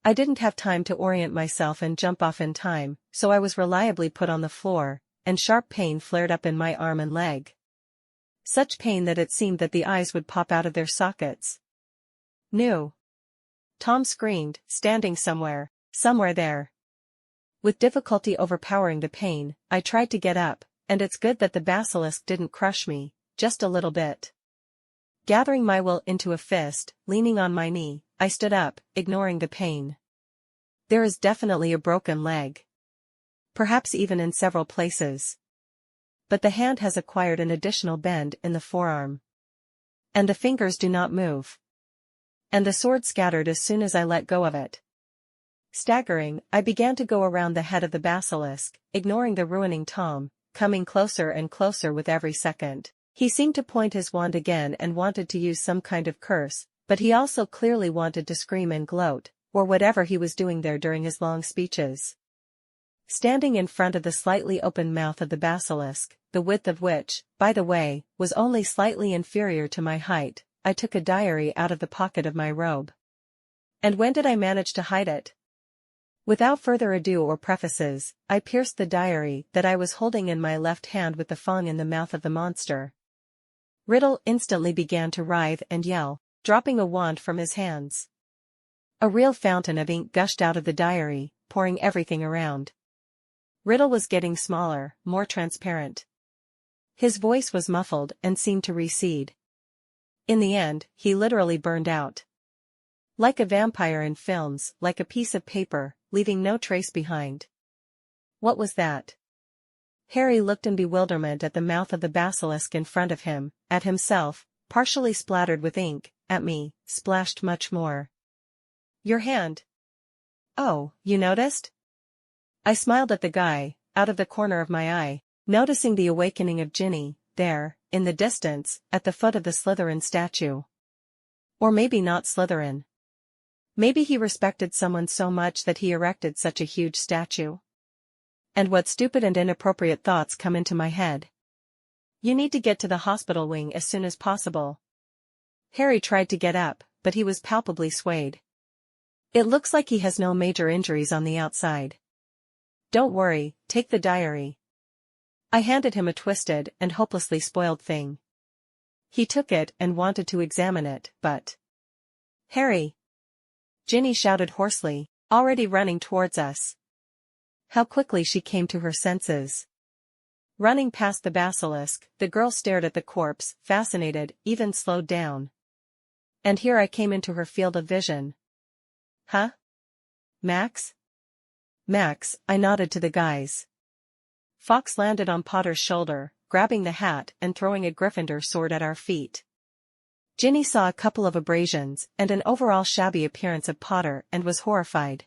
I didn't have time to orient myself and jump off in time, so I was reliably put on the floor, and sharp pain flared up in my arm and leg. Such pain that it seemed that the eyes would pop out of their sockets. "No!" Tom screamed, standing somewhere there. With difficulty overpowering the pain, I tried to get up, and it's good that the basilisk didn't crush me, just a little bit. Gathering my will into a fist, leaning on my knee, I stood up, ignoring the pain. There is definitely a broken leg. Perhaps even in several places. But the hand has acquired an additional bend in the forearm. And the fingers do not move. And the sword scattered as soon as I let go of it. Staggering, I began to go around the head of the basilisk, ignoring the ruining Tom, coming closer and closer with every second. He seemed to point his wand again and wanted to use some kind of curse, but he also clearly wanted to scream and gloat, or whatever he was doing there during his long speeches. Standing in front of the slightly open mouth of the basilisk, the width of which, by the way, was only slightly inferior to my height, I took a diary out of the pocket of my robe. And when did I manage to hide it? Without further ado or prefaces, I pierced the diary that I was holding in my left hand with the fang in the mouth of the monster. Riddle instantly began to writhe and yell, dropping a wand from his hands. A real fountain of ink gushed out of the diary, pouring everything around. Riddle was getting smaller, more transparent. His voice was muffled and seemed to recede. In the end, he literally burned out. Like a vampire in films, like a piece of paper, leaving no trace behind. What was that? Harry looked in bewilderment at the mouth of the basilisk in front of him, at himself, partially splattered with ink, at me, splashed much more. Your hand. Oh, you noticed? I smiled at the guy, out of the corner of my eye, noticing the awakening of Ginny, there, in the distance, at the foot of the Slytherin statue. Or maybe not Slytherin. Maybe he respected someone so much that he erected such a huge statue. And what stupid and inappropriate thoughts come into my head. You need to get to the hospital wing as soon as possible. Harry tried to get up, but he was palpably swayed. It looks like he has no major injuries on the outside. Don't worry, take the diary. I handed him a twisted and hopelessly spoiled thing. He took it and wanted to examine it, but... Harry! Ginny shouted hoarsely, already running towards us. How quickly she came to her senses. Running past the basilisk, the girl stared at the corpse, fascinated, even slowed down. And here I came into her field of vision. Huh? Max? Max, I nodded to the guys. Fawkes landed on Potter's shoulder, grabbing the hat and throwing a Gryffindor sword at our feet. Ginny saw a couple of abrasions and an overall shabby appearance of Potter and was horrified.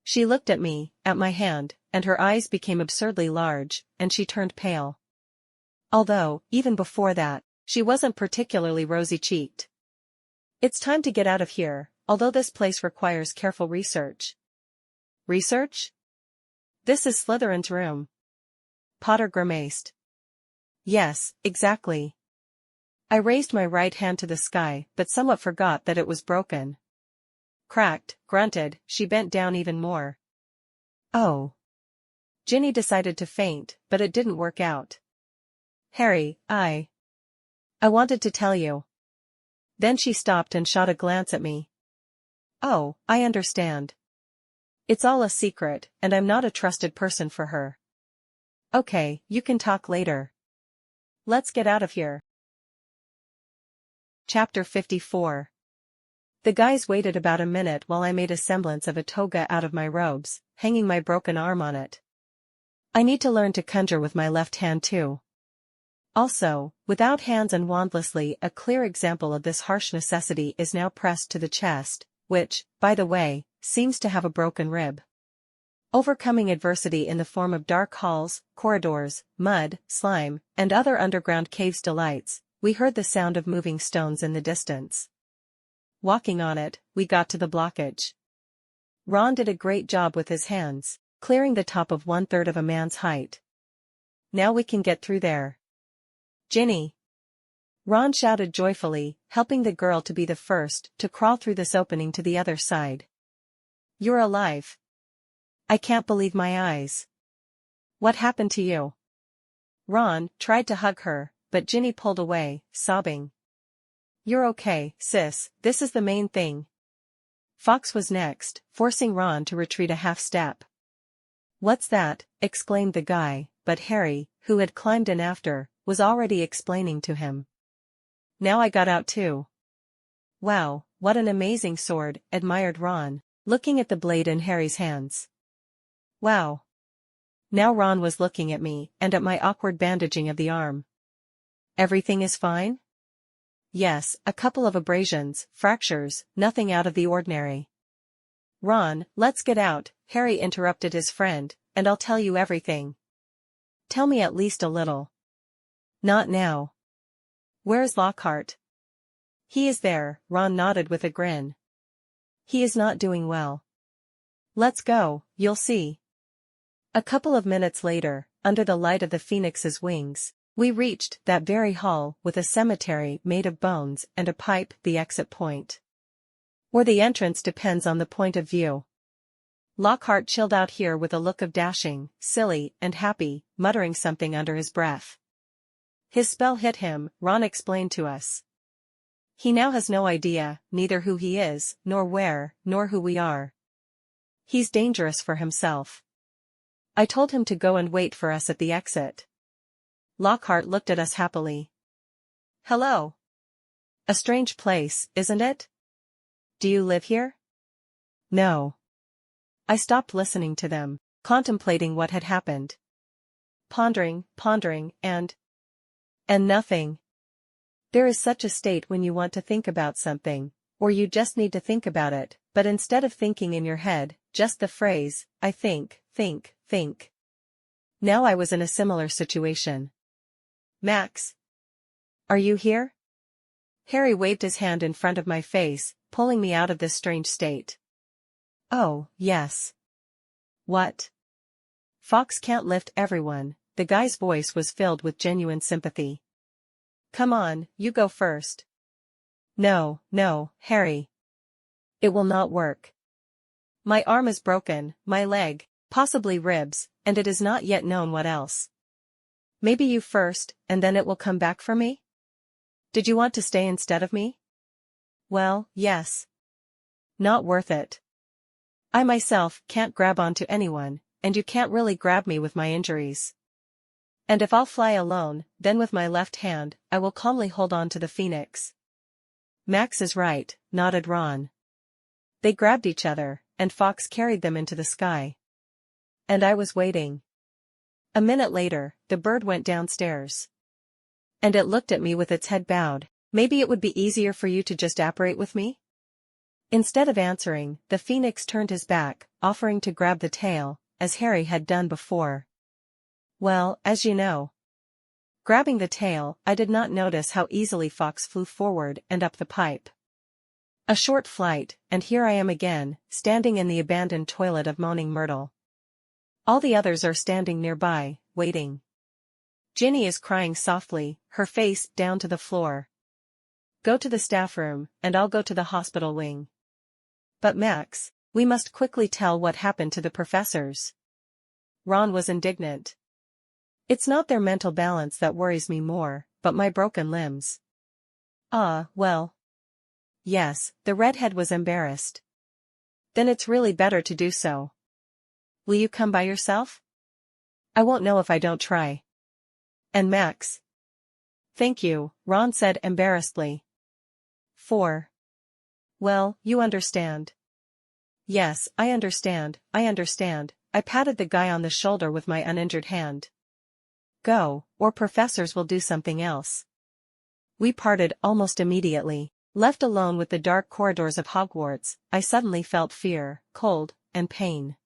She looked at me, at my hand, and her eyes became absurdly large, and she turned pale. Although, even before that, she wasn't particularly rosy-cheeked. It's time to get out of here, although this place requires careful research. Research? This is Slytherin's room. Potter grimaced. Yes, exactly. I raised my right hand to the sky, but somewhat forgot that it was broken. Cracked, grunted, she bent down even more. Oh. Ginny decided to faint, but it didn't work out. Harry, I wanted to tell you. Then she stopped and shot a glance at me. Oh, I understand. It's all a secret, and I'm not a trusted person for her. Okay, you can talk later. Let's get out of here. Chapter 54. The guys waited about a minute while I made a semblance of a toga out of my robes, hanging my broken arm on it. I need to learn to conjure with my left hand too. Also, without hands and wandlessly, a clear example of this harsh necessity is now pressed to the chest, which, by the way, seems to have a broken rib. Overcoming adversity in the form of dark halls, corridors, mud, slime, and other underground caves delights, we heard the sound of moving stones in the distance. Walking on it, we got to the blockage. Ron did a great job with his hands, clearing the top of 1/3 of a man's height. Now we can get through there. Ginny! Ron shouted joyfully, helping the girl to be the first to crawl through this opening to the other side. You're alive. I can't believe my eyes. What happened to you? Ron tried to hug her, but Ginny pulled away, sobbing. You're okay, sis, this is the main thing. Fawkes was next, forcing Ron to retreat a half step. What's that? Exclaimed the guy, but Harry, who had climbed in after, was already explaining to him. Now I got out too. Wow, what an amazing sword, admired Ron, looking at the blade in Harry's hands. Wow. Now Ron was looking at me and at my awkward bandaging of the arm. Everything is fine? Yes, a couple of abrasions, fractures, nothing out of the ordinary. Ron, let's get out, Harry interrupted his friend, and I'll tell you everything. Tell me at least a little. Not now. Where's Lockhart? He is there, Ron nodded with a grin. He is not doing well. Let's go, you'll see. A couple of minutes later, under the light of the phoenix's wings, we reached that very hall with a cemetery made of bones and a pipe, the exit point. Or the entrance depends on the point of view. Lockhart chilled out here with a look of dashing, silly, and happy, muttering something under his breath. His spell hit him, Ron explained to us. He now has no idea, neither who he is, nor where, nor who we are. He's dangerous for himself. I told him to go and wait for us at the exit. Lockhart looked at us happily. Hello. A strange place, isn't it? Do you live here? No. I stopped listening to them, contemplating what had happened. Pondering, and nothing. There is such a state when you want to think about something, or you just need to think about it, but instead of thinking in your head, just the phrase, I think. Now I was in a similar situation. Max. Are you here? Harry waved his hand in front of my face, pulling me out of this strange state. Oh, yes. What? Fox can't lift everyone, the guy's voice was filled with genuine sympathy. Come on, you go first. No, Harry. It will not work. My arm is broken, my leg, possibly ribs, and it is not yet known what else. Maybe you first, and then it will come back for me? Did you want to stay instead of me? Well, yes. Not worth it. I myself can't grab onto anyone, and you can't really grab me with my injuries. And if I'll fly alone, then with my left hand, I will calmly hold on to the phoenix. Max is right, nodded Ron. They grabbed each other, and Fox carried them into the sky. And I was waiting. A minute later, the bird went downstairs. And it looked at me with its head bowed. Maybe it would be easier for you to just apparate with me? Instead of answering, the phoenix turned his back, offering to grab the tail, as Harry had done before. Well, as you know. Grabbing the tail, I did not notice how easily Fox flew forward and up the pipe. A short flight, and here I am again, standing in the abandoned toilet of Moaning Myrtle. All the others are standing nearby, waiting. Ginny is crying softly, her face down to the floor. Go to the staff room, and I'll go to the hospital wing. But Max, we must quickly tell what happened to the professors. Ron was indignant. It's not their mental balance that worries me more, but my broken limbs. Ah, well. Yes, the redhead was embarrassed. Then it's really better to do so. Will you come by yourself? I won't know if I don't try. And Max? Thank you, Ron said embarrassedly. Well, you understand. Yes, I understand. I patted the guy on the shoulder with my uninjured hand. Go, or professors will do something else. We parted almost immediately. Left alone with the dark corridors of Hogwarts, I suddenly felt fear, cold, and pain.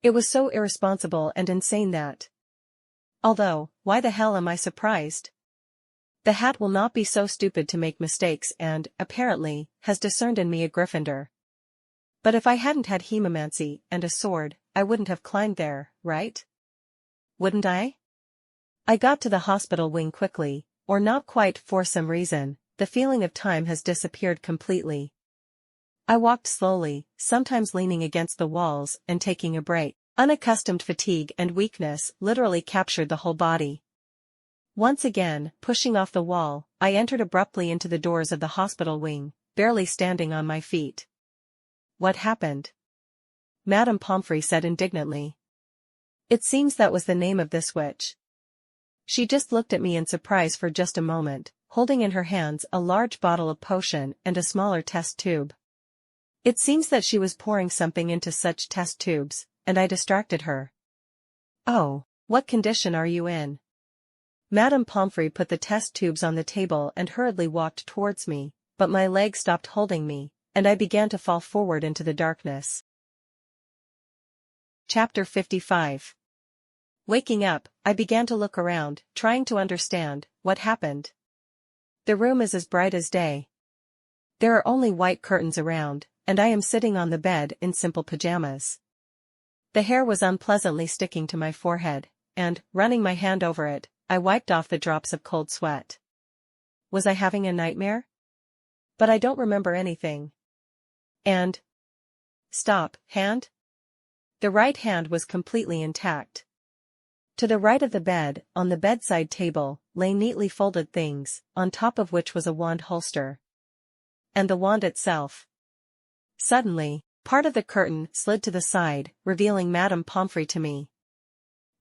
It was so irresponsible and insane that. Although, why the hell am I surprised? The hat will not be so stupid to make mistakes and, apparently, has discerned in me a Gryffindor. But if I hadn't had hemomancy and a sword, I wouldn't have climbed there, right? Wouldn't I? I got to the hospital wing quickly, or not quite for some reason, the feeling of time has disappeared completely. I walked slowly, sometimes leaning against the walls and taking a break. Unaccustomed fatigue and weakness literally captured the whole body. Once again, pushing off the wall, I entered abruptly into the doors of the hospital wing, barely standing on my feet. What happened? Madame Pomfrey said indignantly. It seems that was the name of this witch. She just looked at me in surprise for just a moment, holding in her hands a large bottle of potion and a smaller test tube. It seems that she was pouring something into such test tubes, and I distracted her. Oh, what condition are you in? Madame Pomfrey put the test tubes on the table and hurriedly walked towards me, but my leg stopped holding me, and I began to fall forward into the darkness. Chapter 55. Waking up, I began to look around, trying to understand what happened. The room is as bright as day. There are only white curtains around, and I am sitting on the bed in simple pajamas. The hair was unpleasantly sticking to my forehead, and, running my hand over it, I wiped off the drops of cold sweat. Was I having a nightmare? But I don't remember anything. And... Stop, hand? The right hand was completely intact. To the right of the bed, on the bedside table, lay neatly folded things, on top of which was a wand holster. And the wand itself. Suddenly, part of the curtain slid to the side, revealing Madame Pomfrey to me.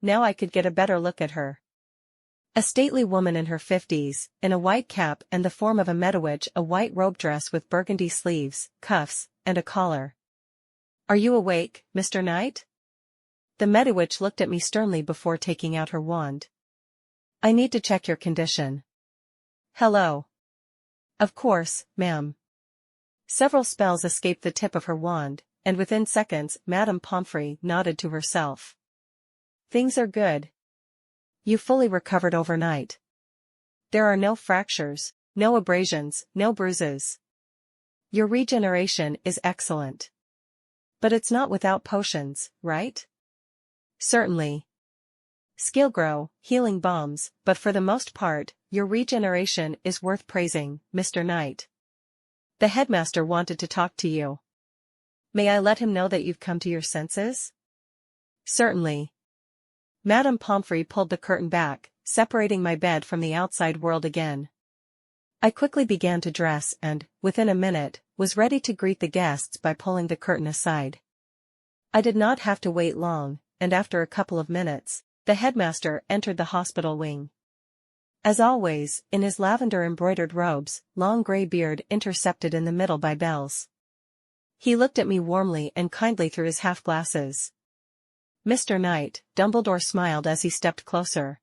Now I could get a better look at her. A stately woman in her 50s, in a white cap and the form of a medowitch, a white robe dress with burgundy sleeves, cuffs, and a collar. "Are you awake, Mr. Knight?" The medowitch looked at me sternly before taking out her wand. "I need to check your condition." "Hello." "Of course, ma'am." Several spells escaped the tip of her wand, and within seconds Madame Pomfrey nodded to herself. "Things are good. You fully recovered overnight. There are no fractures, no abrasions, no bruises. Your regeneration is excellent. But it's not without potions, right?" "Certainly. Skillgrow, healing bombs, but for the most part, your regeneration is worth praising, Mr. Knight. The headmaster wanted to talk to you. May I let him know that you've come to your senses?" "Certainly." Madame Pomfrey pulled the curtain back, separating my bed from the outside world again. I quickly began to dress and, within a minute, was ready to greet the guests by pulling the curtain aside. I did not have to wait long, and after a couple of minutes, the headmaster entered the hospital wing. As always, in his lavender-embroidered robes, long grey beard intercepted in the middle by bells. He looked at me warmly and kindly through his half-glasses. "Mr. Knight," Dumbledore smiled as he stepped closer.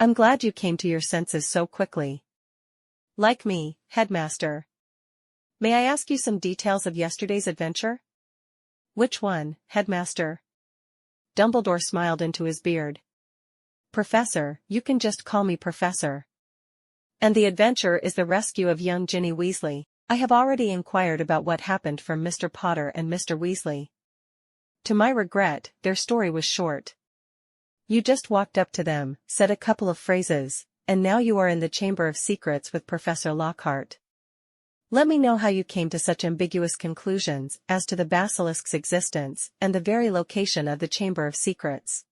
"I'm glad you came to your senses so quickly." "Like me, headmaster. May I ask you some details of yesterday's adventure?" "Which one, headmaster?" Dumbledore smiled into his beard. "Professor, you can just call me Professor. And the adventure is the rescue of young Ginny Weasley. I have already inquired about what happened from Mr. Potter and Mr. Weasley. To my regret, their story was short. You just walked up to them, said a couple of phrases, and now you are in the Chamber of Secrets with Professor Lockhart. Let me know how you came to such ambiguous conclusions as to the basilisk's existence and the very location of the Chamber of Secrets."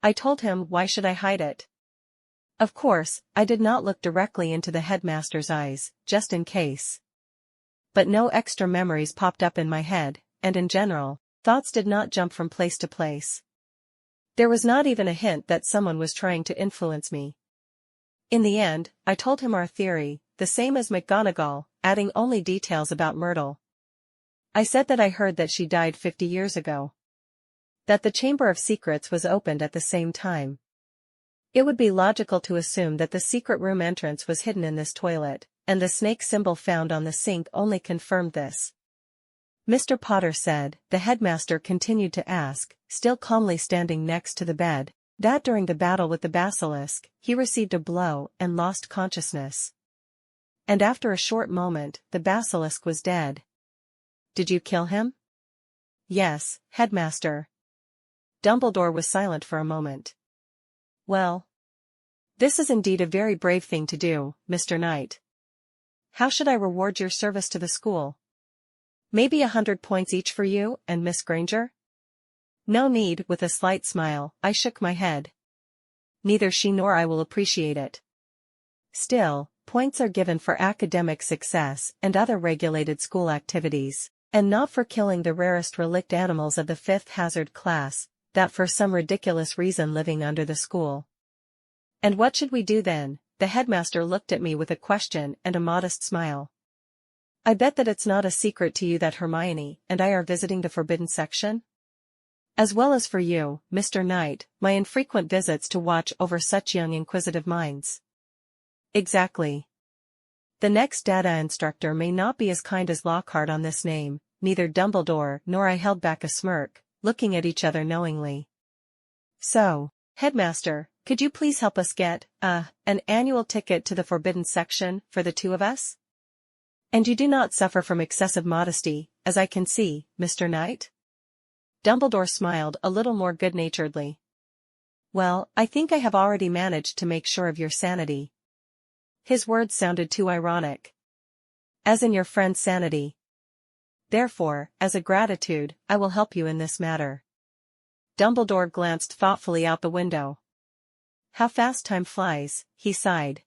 I told him why should I hide it. Of course, I did not look directly into the headmaster's eyes, just in case. But no extra memories popped up in my head, and in general, thoughts did not jump from place to place. There was not even a hint that someone was trying to influence me. In the end, I told him our theory, the same as McGonagall, adding only details about Myrtle. I said that I heard that she died 50 years ago. That the Chamber of Secrets was opened at the same time. It would be logical to assume that the secret room entrance was hidden in this toilet, and the snake symbol found on the sink only confirmed this. Mr. Potter said, the headmaster continued to ask, still calmly standing next to the bed, that during the battle with the basilisk, he received a blow and lost consciousness. And after a short moment, the basilisk was dead. "Did you kill him?" "Yes, headmaster." Dumbledore was silent for a moment. "Well, this is indeed a very brave thing to do, Mr. Knight. How should I reward your service to the school? Maybe 100 points each for you and Miss Granger?" "No need," with a slight smile, I shook my head. "Neither she nor I will appreciate it. Still, points are given for academic success and other regulated school activities, and not for killing the rarest relict animals of the 5th hazard class, that for some ridiculous reason living under the school." "And what should we do then?" The headmaster looked at me with a question and a modest smile. "I bet that it's not a secret to you that Hermione and I are visiting the Forbidden Section?" As well as for you, Mr. Knight, my infrequent visits to watch over such young inquisitive minds. Exactly. The next data instructor may not be as kind as Lockhart on this name, neither Dumbledore nor I held back a smirk, looking at each other knowingly. So, Headmaster, could you please help us get, an annual ticket to the forbidden section for the two of us? And you do not suffer from excessive modesty, as I can see, Mr. Knight? Dumbledore smiled a little more good-naturedly. Well, I think I have already managed to make sure of your sanity. His words sounded too ironic. As in your friend's sanity. Therefore, as a gratitude, I will help you in this matter. Dumbledore glanced thoughtfully out the window. How fast time flies, he sighed.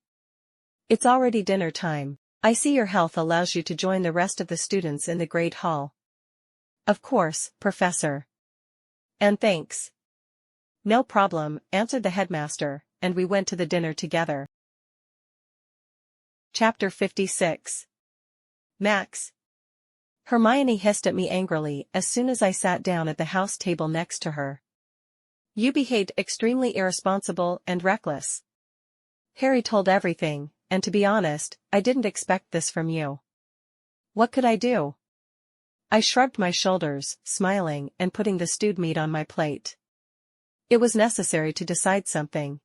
It's already dinner time. I see your health allows you to join the rest of the students in the Great Hall. Of course, Professor. And thanks. No problem, answered the headmaster, and we went to the dinner together. Chapter 56. Max. Hermione hissed at me angrily as soon as I sat down at the house table next to her. You behaved extremely irresponsible and reckless. Harry told everything, and to be honest, I didn't expect this from you. What could I do? I shrugged my shoulders, smiling and putting the stewed meat on my plate. It was necessary to decide something.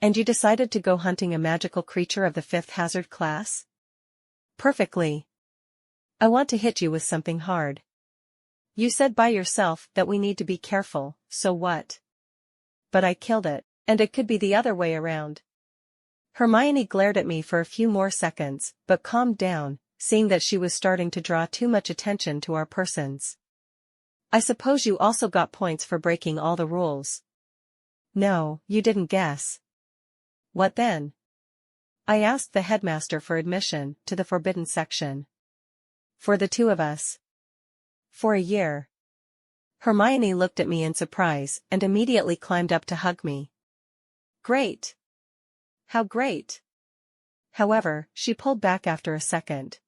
And you decided to go hunting a magical creature of the 5th hazard class? Perfectly. I want to hit you with something hard. You said by yourself that we need to be careful, so what? But I killed it, and it could be the other way around. Hermione glared at me for a few more seconds, but calmed down, seeing that she was starting to draw too much attention to our persons. I suppose you also got points for breaking all the rules. No, you didn't guess. What then? I asked the headmaster for admission to the forbidden section. For the two of us. For a year. Hermione looked at me in surprise and immediately climbed up to hug me. Great! How great! However, she pulled back after a second.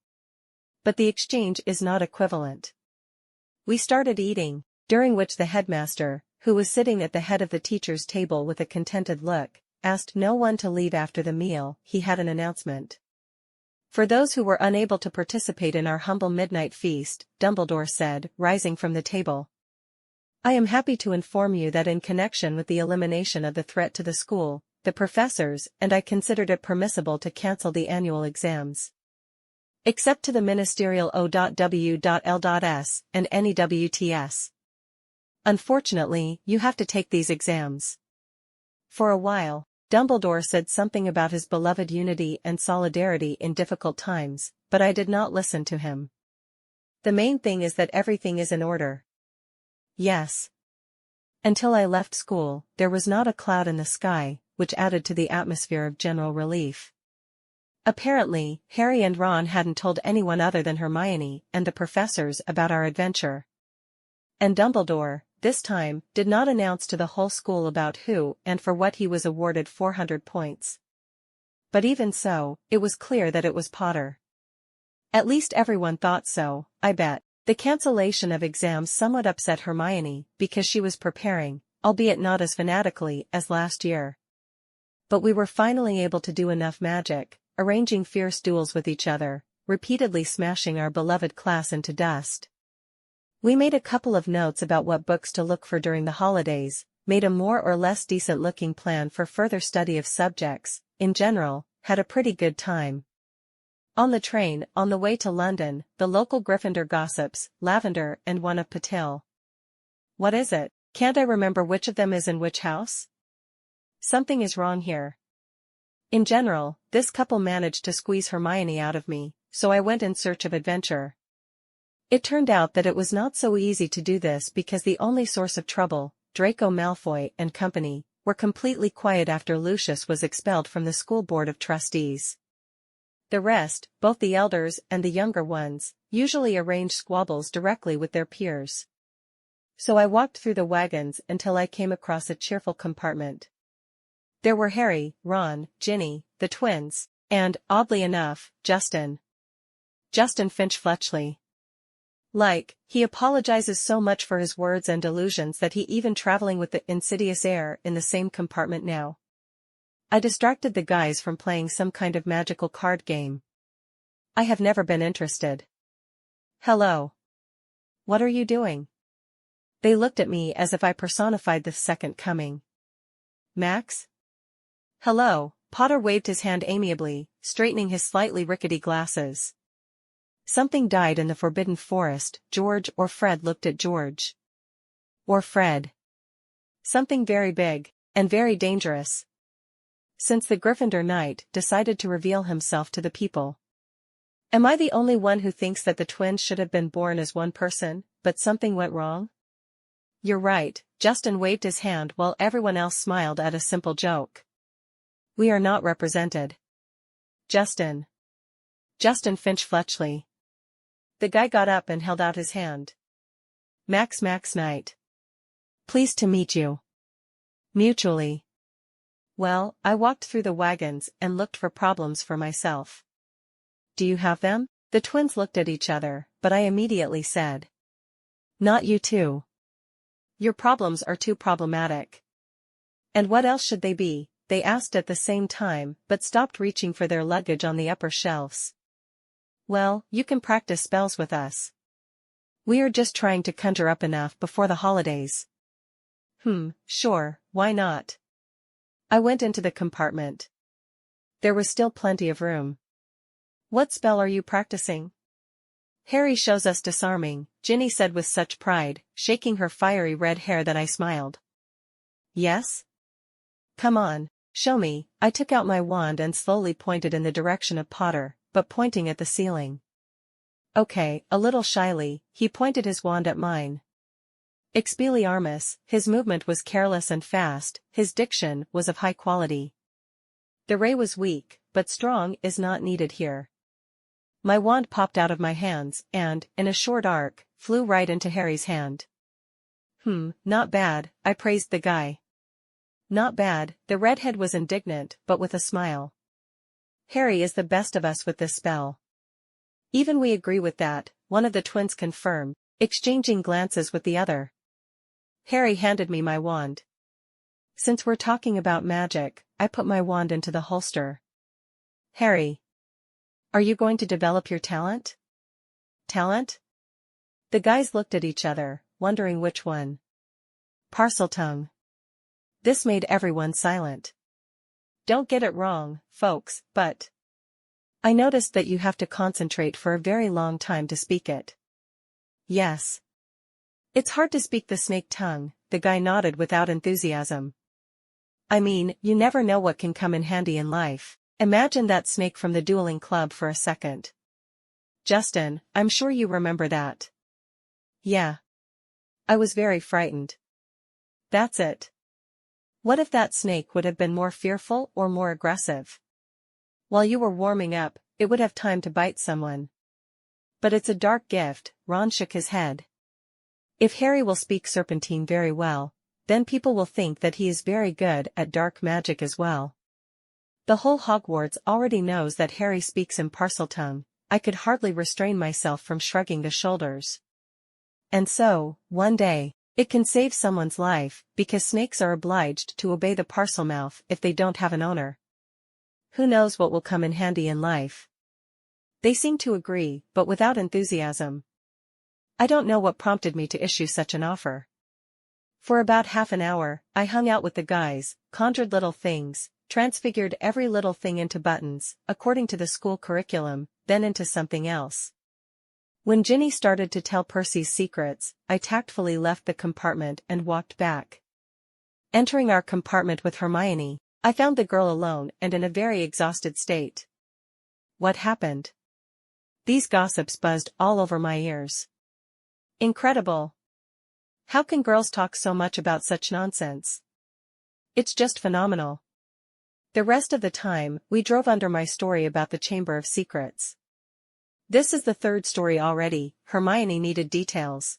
But the exchange is not equivalent. We started eating, during which the headmaster, who was sitting at the head of the teacher's table with a contented look, asked no one to leave after the meal. He had an announcement. For those who were unable to participate in our humble midnight feast, Dumbledore said, rising from the table. I am happy to inform you that in connection with the elimination of the threat to the school, the professors and I considered it permissible to cancel the annual exams. Except to the ministerial O.W.L.S. and any WTS. Unfortunately, you have to take these exams. For a while, Dumbledore said something about his beloved unity and solidarity in difficult times, but I did not listen to him. The main thing is that everything is in order. Yes. Until I left school, there was not a cloud in the sky, which added to the atmosphere of general relief. Apparently, Harry and Ron hadn't told anyone other than Hermione and the professors about our adventure. And Dumbledore, this time, did not announce to the whole school about who and for what he was awarded 400 points. But even so, it was clear that it was Potter. At least everyone thought so, I bet. The cancellation of exams somewhat upset Hermione because she was preparing, albeit not as fanatically as last year. But we were finally able to do enough magic, arranging fierce duels with each other, repeatedly smashing our beloved class into dust. We made a couple of notes about what books to look for during the holidays, made a more or less decent-looking plan for further study of subjects, in general, had a pretty good time. On the train, on the way to London, the local Gryffindor gossips, Lavender and one of Patil. What is it? Can't I remember which of them is in which house? Something is wrong here. In general, this couple managed to squeeze Hermione out of me, so I went in search of adventure. It turned out that it was not so easy to do this because the only source of trouble, Draco Malfoy and company, were completely quiet after Lucius was expelled from the school board of trustees. The rest, both the elders and the younger ones, usually arranged squabbles directly with their peers. So I walked through the wagons until I came across a cheerful compartment. There were Harry, Ron, Ginny, the twins, and, oddly enough, Justin Finch-Fletchley. Like, he apologizes so much for his words and delusions that he even traveling with the insidious air in the same compartment now. I distracted the guys from playing some kind of magical card game. I have never been interested. Hello. What are you doing? They looked at me as if I personified the second coming. Max? Hello, Potter waved his hand amiably, straightening his slightly rickety glasses. Something died in the Forbidden Forest. George or Fred looked at George. Or Fred. Something very big, and very dangerous. Since the Gryffindor Knight decided to reveal himself to the people. Am I the only one who thinks that the twins should have been born as one person, but something went wrong? You're right, Justin waved his hand while everyone else smiled at a simple joke. We are not represented. Justin Finch Fletchley. The guy got up and held out his hand. Max Knight. Pleased to meet you. Mutually. Well, I walked through the wagons and looked for problems for myself. Do you have them? The twins looked at each other, but I immediately said. Not you too. Your problems are too problematic. And what else should they be? They asked at the same time, but stopped reaching for their luggage on the upper shelves. Well, you can practice spells with us. We are just trying to conjure up enough before the holidays. Sure, why not? I went into the compartment. There was still plenty of room. What spell are you practicing? Harry shows us disarming, Ginny said with such pride, shaking her fiery red hair that I smiled. Yes? Come on, show me. I took out my wand and slowly pointed in the direction of Potter, but pointing at the ceiling. Okay, a little shyly, he pointed his wand at mine. Expelliarmus, his movement was careless and fast, his diction was of high quality. The ray was weak, but strong is not needed here. My wand popped out of my hands and, in a short arc, flew right into Harry's hand. Not bad, I praised the guy. Not bad, the redhead was indignant, but with a smile. Harry is the best of us with this spell. Even we agree with that, one of the twins confirmed, exchanging glances with the other. Harry handed me my wand. Since we're talking about magic, I put my wand into the holster. Harry. Are you going to develop your talent? Talent? The guys looked at each other, wondering which one. Parseltongue. This made everyone silent. Don't get it wrong, folks, but I noticed that you have to concentrate for a very long time to speak it. Yes. It's hard to speak the snake tongue, the guy nodded without enthusiasm. I mean, you never know what can come in handy in life. Imagine that snake from the dueling club for a second. Justin, I'm sure you remember that. Yeah. I was very frightened. That's it. What if that snake would have been more fearful or more aggressive? While you were warming up, it would have time to bite someone. But it's a dark gift, Ron shook his head. If Harry will speak Serpentine very well, then people will think that he is very good at dark magic as well. The whole Hogwarts already knows that Harry speaks in Parseltongue. I could hardly restrain myself from shrugging the shoulders. And so, one day, it can save someone's life, because snakes are obliged to obey the Parselmouth if they don't have an owner. Who knows what will come in handy in life? They seemed to agree, but without enthusiasm. I don't know what prompted me to issue such an offer. For about half an hour, I hung out with the guys, conjured little things, transfigured every little thing into buttons, according to the school curriculum, then into something else. When Ginny started to tell Percy's secrets, I tactfully left the compartment and walked back. Entering our compartment with Hermione, I found the girl alone and in a very exhausted state. What happened? These gossips buzzed all over my ears. Incredible. How can girls talk so much about such nonsense? It's just phenomenal. The rest of the time, we drove under my story about the Chamber of Secrets. This is the third story already, Hermione needed details.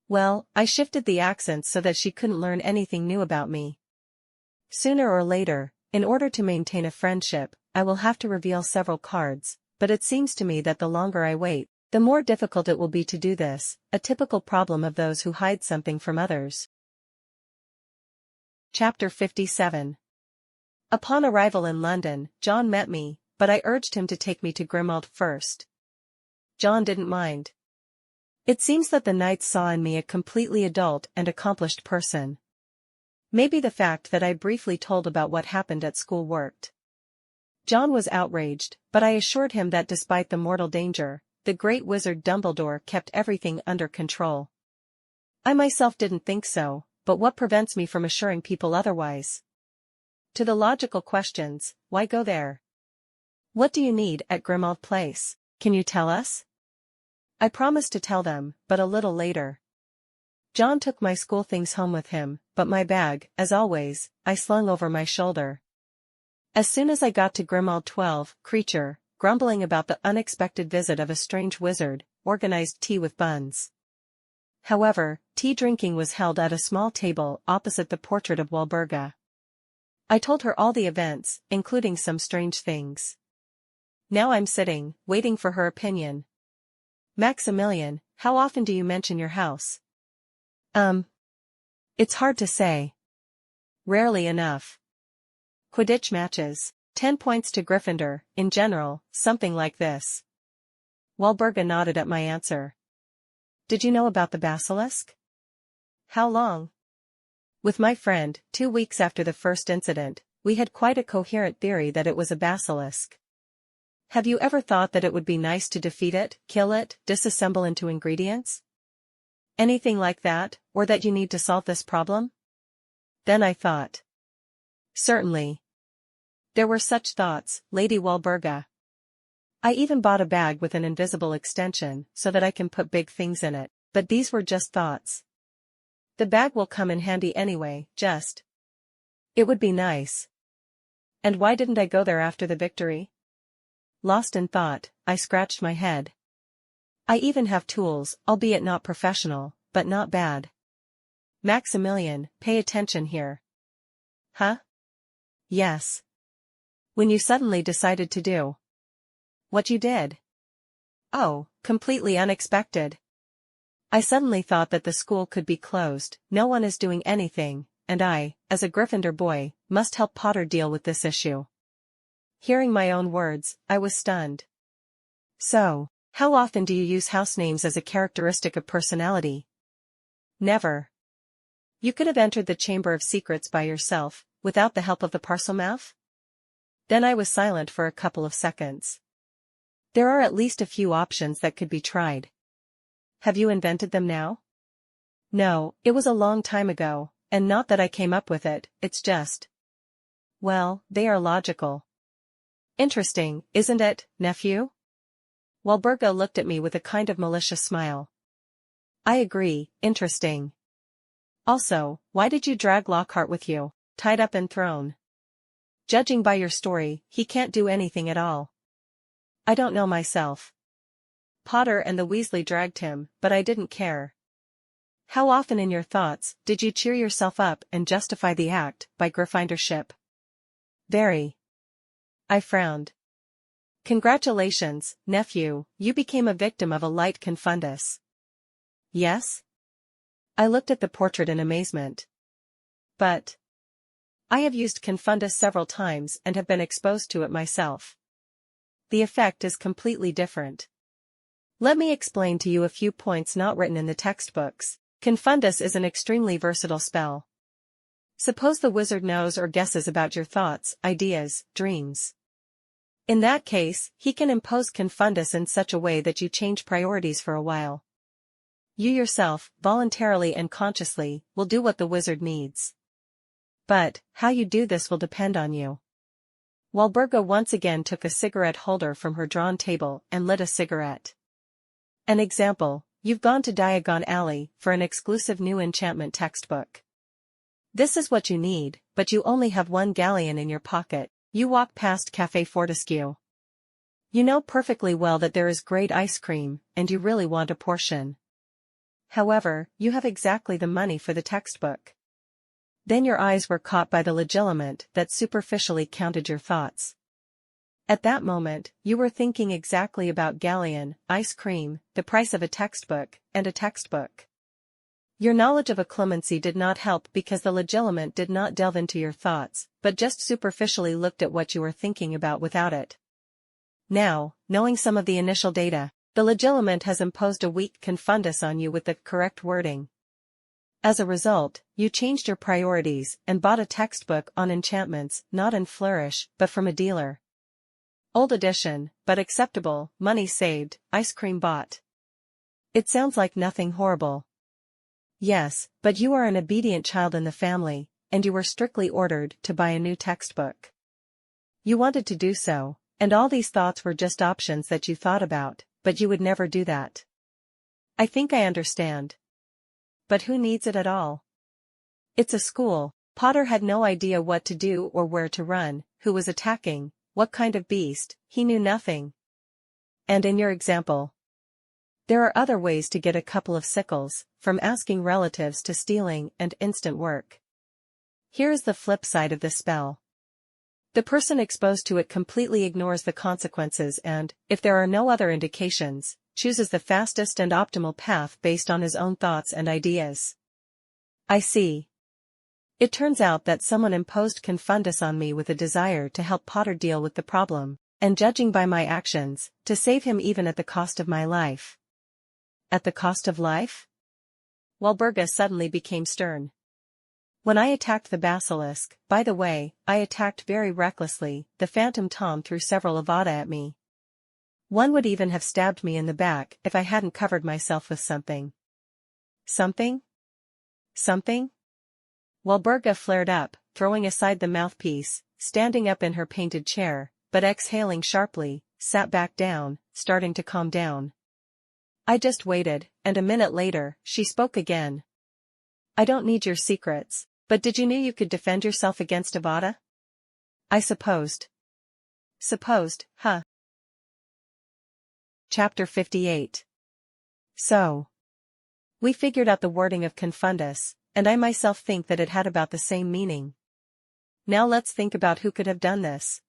Well, I shifted the accents so that she couldn't learn anything new about me. Sooner or later, in order to maintain a friendship, I will have to reveal several cards, but it seems to me that the longer I wait, the more difficult it will be to do this, a typical problem of those who hide something from others. Chapter 57. Upon arrival in London, John met me, but I urged him to take me to Grimmauld first. John didn't mind. It seems that the knights saw in me a completely adult and accomplished person. Maybe the fact that I briefly told about what happened at school worked. John was outraged, but I assured him that despite the mortal danger, the great wizard Dumbledore kept everything under control. I myself didn't think so, but what prevents me from assuring people otherwise? To the logical questions, why go there? What do you need at Grimmauld Place? Can you tell us? I promised to tell them, but a little later. John took my school things home with him, but my bag, as always, I slung over my shoulder. As soon as I got to Grimmauld 12, Creature, grumbling about the unexpected visit of a strange wizard, organized tea with buns. However, tea drinking was held at a small table opposite the portrait of Walburga. I told her all the events, including some strange things. Now I'm sitting, waiting for her opinion. Maximilian, how often do you mention your house? It's hard to say. Rarely enough. Quidditch matches. 10 points to Gryffindor, in general, something like this. Walburga nodded at my answer. Did you know about the basilisk? How long? With my friend, 2 weeks after the first incident, we had quite a coherent theory that it was a basilisk. Have you ever thought that it would be nice to defeat it, kill it, disassemble into ingredients? Anything like that, or that you need to solve this problem? Then I thought. Certainly. There were such thoughts, Lady Walburga. I even bought a bag with an invisible extension so that I can put big things in it, but these were just thoughts. The bag will come in handy anyway, just. It would be nice. And why didn't I go there after the victory? Lost in thought, I scratched my head. I even have tools, albeit not professional, but not bad. Maximilian, pay attention here. Huh? Yes. When you suddenly decided to do what you did. Oh, completely unexpected. I suddenly thought that the school could be closed, no one is doing anything, and I, as a Gryffindor boy, must help Potter deal with this issue. Hearing my own words, I was stunned. So, how often do you use house names as a characteristic of personality? Never. You could have entered the Chamber of Secrets by yourself, without the help of the Parselmouth? Then I was silent for a couple of seconds. There are at least a few options that could be tried. Have you invented them now? No, it was a long time ago, and not that I came up with it, it's just. Well, they are logical. Interesting, isn't it, nephew? Walburga looked at me with a kind of malicious smile. I agree, interesting. Also, why did you drag Lockhart with you, tied up and thrown? Judging by your story, he can't do anything at all. I don't know myself. Potter and the Weasley dragged him, but I didn't care. How often in your thoughts did you cheer yourself up and justify the act by Gryffindorship? Very. I frowned. Congratulations, nephew, you became a victim of a light confundus. Yes? I looked at the portrait in amazement. But I have used confundus several times and have been exposed to it myself. The effect is completely different. Let me explain to you a few points not written in the textbooks. Confundus is an extremely versatile spell. Suppose the wizard knows or guesses about your thoughts, ideas, dreams. In that case, he can impose confundus in such a way that you change priorities for a while. You yourself, voluntarily and consciously, will do what the wizard needs. But, how you do this will depend on you. Walburga once again took a cigarette holder from her drawn table and lit a cigarette. An example, you've gone to Diagon Alley for an exclusive new enchantment textbook. This is what you need, but you only have 1 galleon in your pocket. You walk past Café Fortescue. You know perfectly well that there is great ice cream, and you really want a portion. However, you have exactly the money for the textbook. Then your eyes were caught by the legilimate that superficially counted your thoughts. At that moment, you were thinking exactly about galleon, ice cream, the price of a textbook, and a textbook. Your knowledge of occlumency did not help because the legilimate did not delve into your thoughts, but just superficially looked at what you were thinking about without it. Now, knowing some of the initial data, the legilimate has imposed a weak confundus on you with the correct wording. As a result, you changed your priorities and bought a textbook on enchantments, not in Flourish, but from a dealer. Old edition, but acceptable, money saved, ice cream bought. It sounds like nothing horrible. Yes, but you are an obedient child in the family, and you were strictly ordered to buy a new textbook. You wanted to do so, and all these thoughts were just options that you thought about, but you would never do that. I think I understand. But who needs it at all? It's a school. Potter had no idea what to do or where to run, who was attacking, what kind of beast, he knew nothing. And in your example, there are other ways to get a couple of sickles, from asking relatives to stealing and instant work. Here is the flip side of the spell. The person exposed to it completely ignores the consequences and, if there are no other indications, chooses the fastest and optimal path based on his own thoughts and ideas. I see. It turns out that someone imposed confundus on me with a desire to help Potter deal with the problem, and judging by my actions, to save him even at the cost of my life. At the cost of life? Walburga suddenly became stern. When I attacked the basilisk, by the way, I attacked very recklessly, the phantom Tom threw several Avada at me. One would even have stabbed me in the back if I hadn't covered myself with something. Something? Something? Walburga flared up, throwing aside the mouthpiece, standing up in her painted chair, but exhaling sharply, sat back down, starting to calm down. I just waited, and a minute later, she spoke again. I don't need your secrets, but did you know you could defend yourself against Avada? I supposed. Supposed, huh? Chapter 58. So. We figured out the wording of confundus, and I myself think that it had about the same meaning. Now let's think about who could have done this.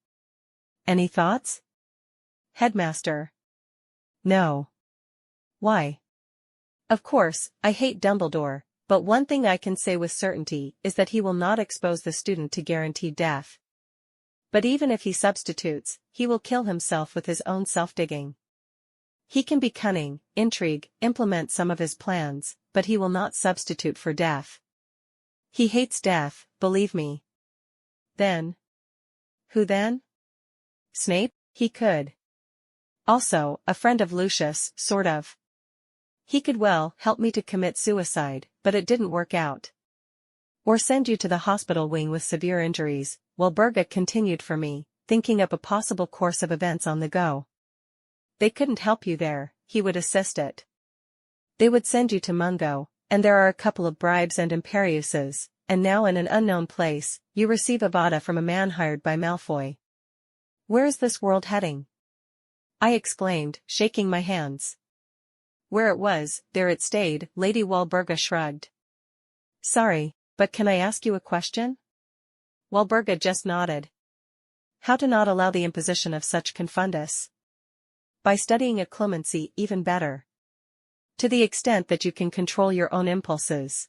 Any thoughts? Headmaster. No. Why? Of course, I hate Dumbledore, but one thing I can say with certainty is that he will not expose the student to guaranteed death. But even if he substitutes, he will kill himself with his own self-digging. He can be cunning, intrigue, implement some of his plans, but he will not substitute for death. He hates death, believe me. Then? Who then? Snape? He could. Also, a friend of Lucius, sort of. He could well help me to commit suicide, but it didn't work out. Or send you to the hospital wing with severe injuries, Walburga continued for me, thinking up a possible course of events on the go. They couldn't help you there, he would assist it. They would send you to Mungo, and there are a couple of bribes and imperiuses, and now in an unknown place, you receive Avada from a man hired by Malfoy. Where is this world heading? I exclaimed, shaking my hands. Where it was, there it stayed, Lady Walburga shrugged. Sorry, but can I ask you a question? Walburga just nodded. How to not allow the imposition of such confundus? By studying occlumency even better. To the extent that you can control your own impulses.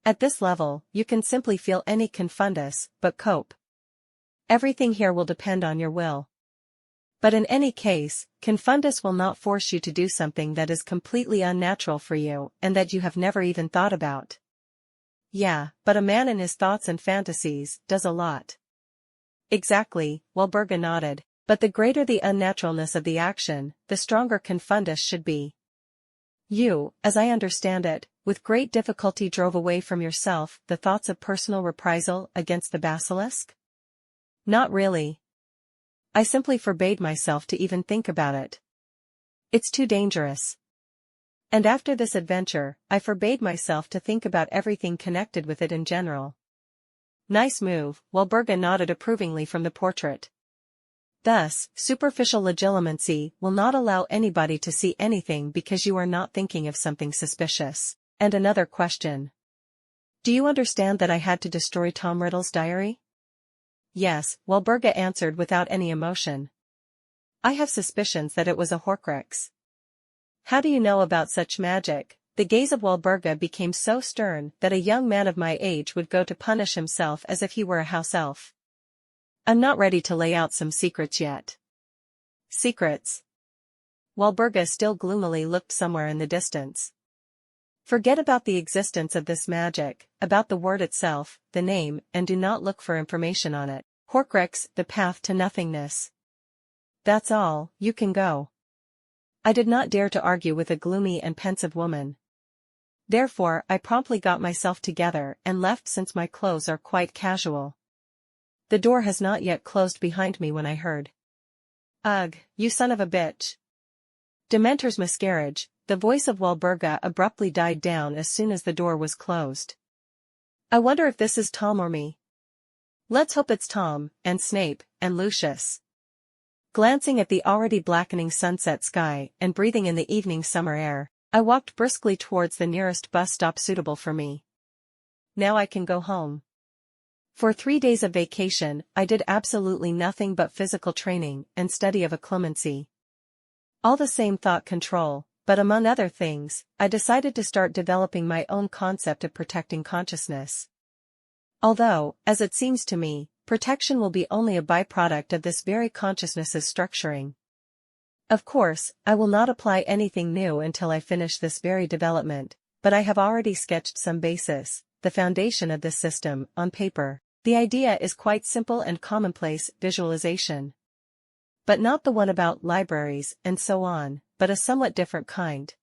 At this level, you can simply feel any confundus, but cope. Everything here will depend on your will. But in any case, confundus will not force you to do something that is completely unnatural for you and that you have never even thought about. Yeah, but a man in his thoughts and fantasies does a lot. Exactly, Walburga nodded. But the greater the unnaturalness of the action, the stronger confundus should be. You, as I understand it, with great difficulty drove away from yourself the thoughts of personal reprisal against the basilisk? Not really. I simply forbade myself to even think about it. It's too dangerous. And after this adventure, I forbade myself to think about everything connected with it in general. Nice move, Walburga nodded approvingly from the portrait. Thus, superficial legilimency will not allow anybody to see anything because you are not thinking of something suspicious. And another question. Do you understand that I had to destroy Tom Riddle's diary? Yes, Walburga answered without any emotion. I have suspicions that it was a Horcrux. How do you know about such magic? The gaze of Walburga became so stern that a young man of my age would go to punish himself as if he were a house elf. I'm not ready to lay out some secrets yet. Secrets? Walburga still gloomily looked somewhere in the distance. Forget about the existence of this magic, about the word itself, the name, and do not look for information on it. Horcrux, the path to nothingness. That's all, you can go. I did not dare to argue with a gloomy and pensive woman. Therefore I promptly got myself together and left since my clothes are quite casual. The door has not yet closed behind me when I heard. Ugh, you son of a bitch. Dementor's miscarriage. The voice of Walburga abruptly died down as soon as the door was closed. I wonder if this is Tom or me. Let's hope it's Tom, and Snape, and Lucius. Glancing at the already blackening sunset sky and breathing in the evening summer air, I walked briskly towards the nearest bus stop suitable for me. Now I can go home. For 3 days of vacation, I did absolutely nothing but physical training and study of occlumency. All the same thought control, but among other things, I decided to start developing my own concept of protecting consciousness. Although, as it seems to me, protection will be only a byproduct of this very consciousness's structuring. Of course, I will not apply anything new until I finish this very development, but I have already sketched some basis, the foundation of this system, on paper. The idea is quite simple and commonplace visualization. But not the one about libraries and so on, but a somewhat different kind.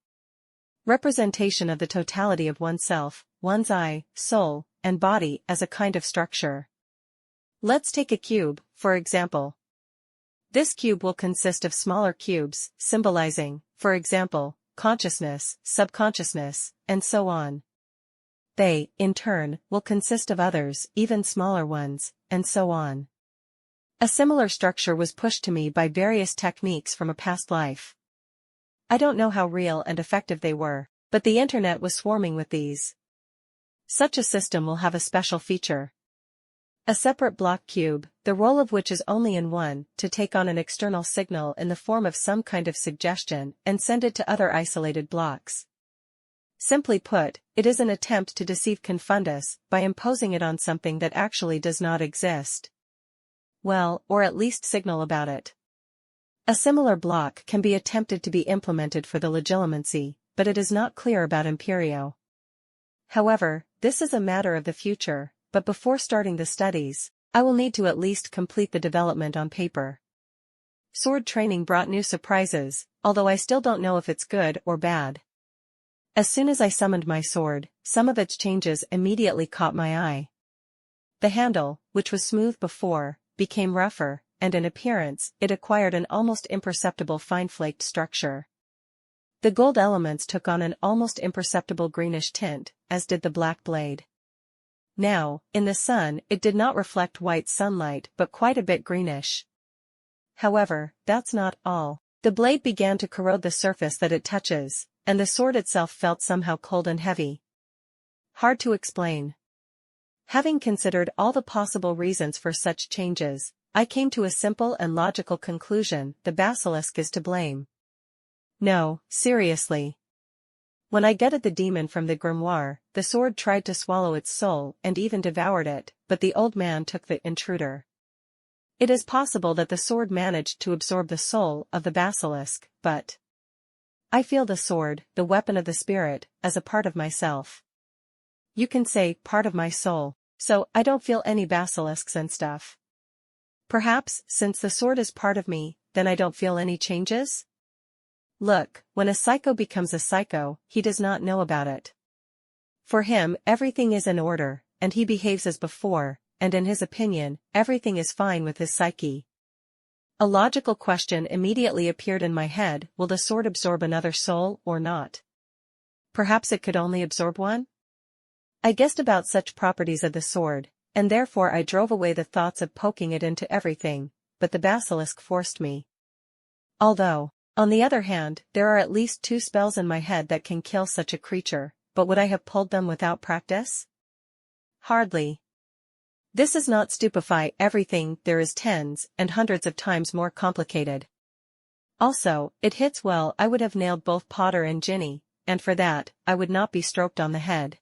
Representation of the totality of oneself, one's eye, soul, and body as a kind of structure. Let's take a cube, for example. This cube will consist of smaller cubes, symbolizing, for example, consciousness, subconsciousness, and so on. They, in turn, will consist of others, even smaller ones, and so on. A similar structure was pushed to me by various techniques from a past life. I don't know how real and effective they were, but the internet was swarming with these. Such a system will have a special feature. A separate block cube, the role of which is only in one, to take on an external signal in the form of some kind of suggestion and send it to other isolated blocks. Simply put, it is an attempt to deceive confundus by imposing it on something that actually does not exist. Well, or at least signal about it. A similar block can be attempted to be implemented for the legilimency, but it is not clear about Imperio. However, this is a matter of the future, but before starting the studies, I will need to at least complete the development on paper. Sword training brought new surprises, although I still don't know if it's good or bad. As soon as I summoned my sword, some of its changes immediately caught my eye. The handle, which was smooth before, became rougher, and in appearance, it acquired an almost imperceptible fine-flaked structure. The gold elements took on an almost imperceptible greenish tint, as did the black blade. Now, in the sun, it did not reflect white sunlight but quite a bit greenish. However, that's not all. The blade began to corrode the surface that it touches, and the sword itself felt somehow cold and heavy. Hard to explain. Having considered all the possible reasons for such changes, I came to a simple and logical conclusion: the basilisk is to blame. No, seriously. When I gutted the demon from the grimoire, the sword tried to swallow its soul and even devoured it, but the old man took the intruder. It is possible that the sword managed to absorb the soul of the basilisk, but I feel the sword, the weapon of the spirit, as a part of myself. You can say part of my soul, so I don't feel any basilisks and stuff. Perhaps, since the sword is part of me, then I don't feel any changes? Look, when a psycho becomes a psycho, he does not know about it. For him, everything is in order, and he behaves as before, and in his opinion, everything is fine with his psyche. A logical question immediately appeared in my head: will the sword absorb another soul or not? Perhaps it could only absorb one? I guessed about such properties of the sword, and therefore I drove away the thoughts of poking it into everything, but the basilisk forced me. Although, on the other hand, there are at least 2 spells in my head that can kill such a creature, but would I have pulled them without practice? Hardly. This is not stupefy everything, there is tens and hundreds of times more complicated. Also, it hits well. I would have nailed both Potter and Ginny, and for that, I would not be stroked on the head.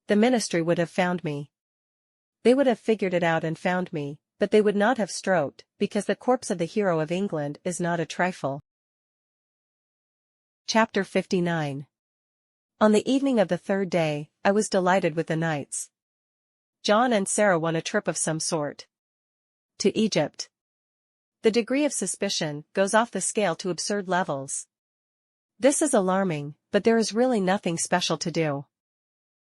The ministry would have found me. They would have figured it out and found me, but they would not have stroked, because the corpse of the hero of England is not a trifle. Chapter 59. On the evening of the third day, I was delighted with the knights. John and Sarah won a trip of some sort. To Egypt. The degree of suspicion goes off the scale to absurd levels. This is alarming, but there is really nothing special to do.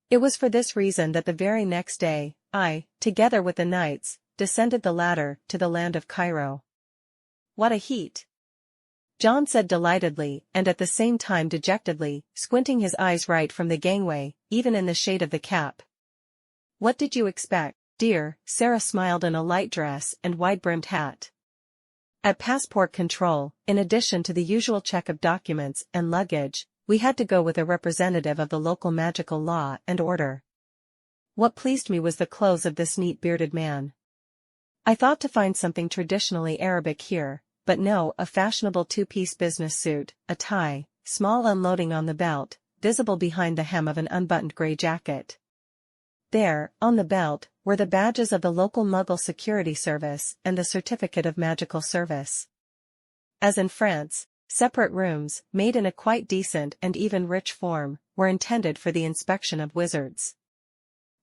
It was for this reason that the very next day, I, together with the knights, descended the ladder to the land of Cairo. What a heat! John said delightedly and at the same time dejectedly, squinting his eyes right from the gangway, even in the shade of the cap. What did you expect, dear? Sarah smiled in a light dress and wide-brimmed hat. At passport control, in addition to the usual check of documents and luggage, we had to go with a representative of the local magical law and order. What pleased me was the clothes of this neat bearded man. I thought to find something traditionally Arabic here, but no, a fashionable two-piece business suit, a tie, small unloading on the belt, visible behind the hem of an unbuttoned grey jacket. There, on the belt, were the badges of the local Muggle security service and the certificate of magical service. As in France, separate rooms, made in a quite decent and even rich form, were intended for the inspection of wizards.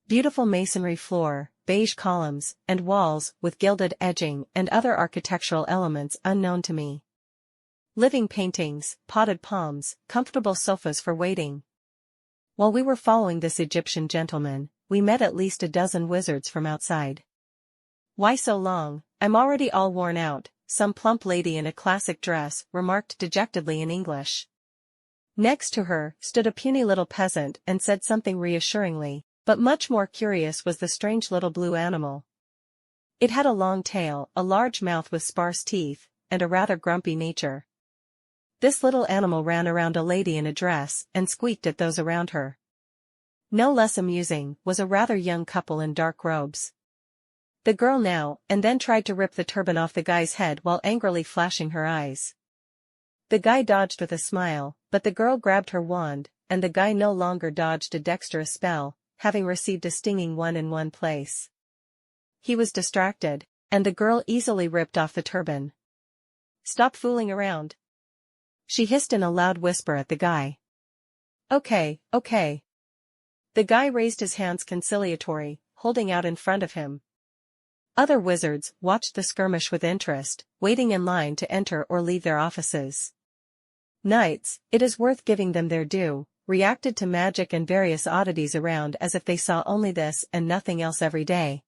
Beautiful masonry floor, beige columns, and walls with gilded edging and other architectural elements unknown to me. Living paintings, potted palms, comfortable sofas for waiting. While we were following this Egyptian gentleman, we met at least a dozen wizards from outside. Why so long? I'm already all worn out, some plump lady in a classic dress remarked dejectedly in English. Next to her stood a puny little peasant and said something reassuringly, but much more curious was the strange little blue animal. It had a long tail, a large mouth with sparse teeth, and a rather grumpy nature. This little animal ran around a lady in a dress and squeaked at those around her. No less amusing was a rather young couple in dark robes. The girl now and then tried to rip the turban off the guy's head while angrily flashing her eyes. The guy dodged with a smile, but the girl grabbed her wand, and the guy no longer dodged a dexterous spell, having received a stinging one in one place. He was distracted, and the girl easily ripped off the turban. "Stop fooling around," she hissed in a loud whisper at the guy. Okay. The guy raised his hands conciliatory, holding out in front of him. Other wizards watched the skirmish with interest, waiting in line to enter or leave their offices. Knights, it is worth giving them their due, reacted to magic and various oddities around as if they saw only this and nothing else every day.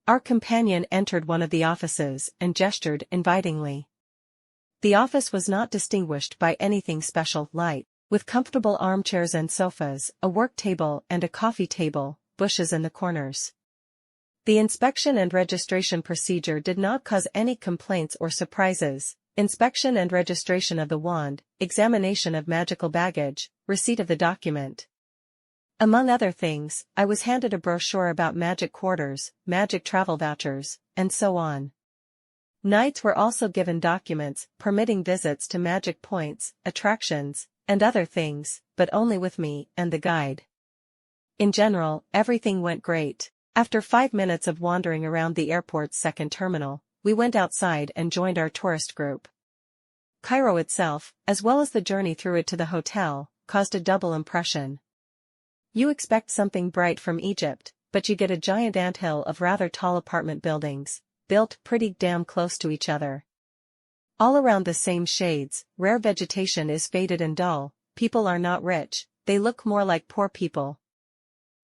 Our companion entered one of the offices and gestured invitingly. The office was not distinguished by anything special, light, with comfortable armchairs and sofas, a work table and a coffee table, bushes in the corners. The inspection and registration procedure did not cause any complaints or surprises. Inspection and registration of the wand, examination of magical baggage, receipt of the document. Among other things, I was handed a brochure about magic quarters, magic travel vouchers, and so on. Knights were also given documents permitting visits to magic points, attractions, and other things, but only with me and the guide. In general, everything went great. After 5 minutes of wandering around the airport's second terminal, we went outside and joined our tourist group. Cairo itself, as well as the journey through it to the hotel, caused a double impression. You expect something bright from Egypt, but you get a giant anthill of rather tall apartment buildings, built pretty damn close to each other. All around the same shades, rare vegetation is faded and dull, people are not rich, they look more like poor people.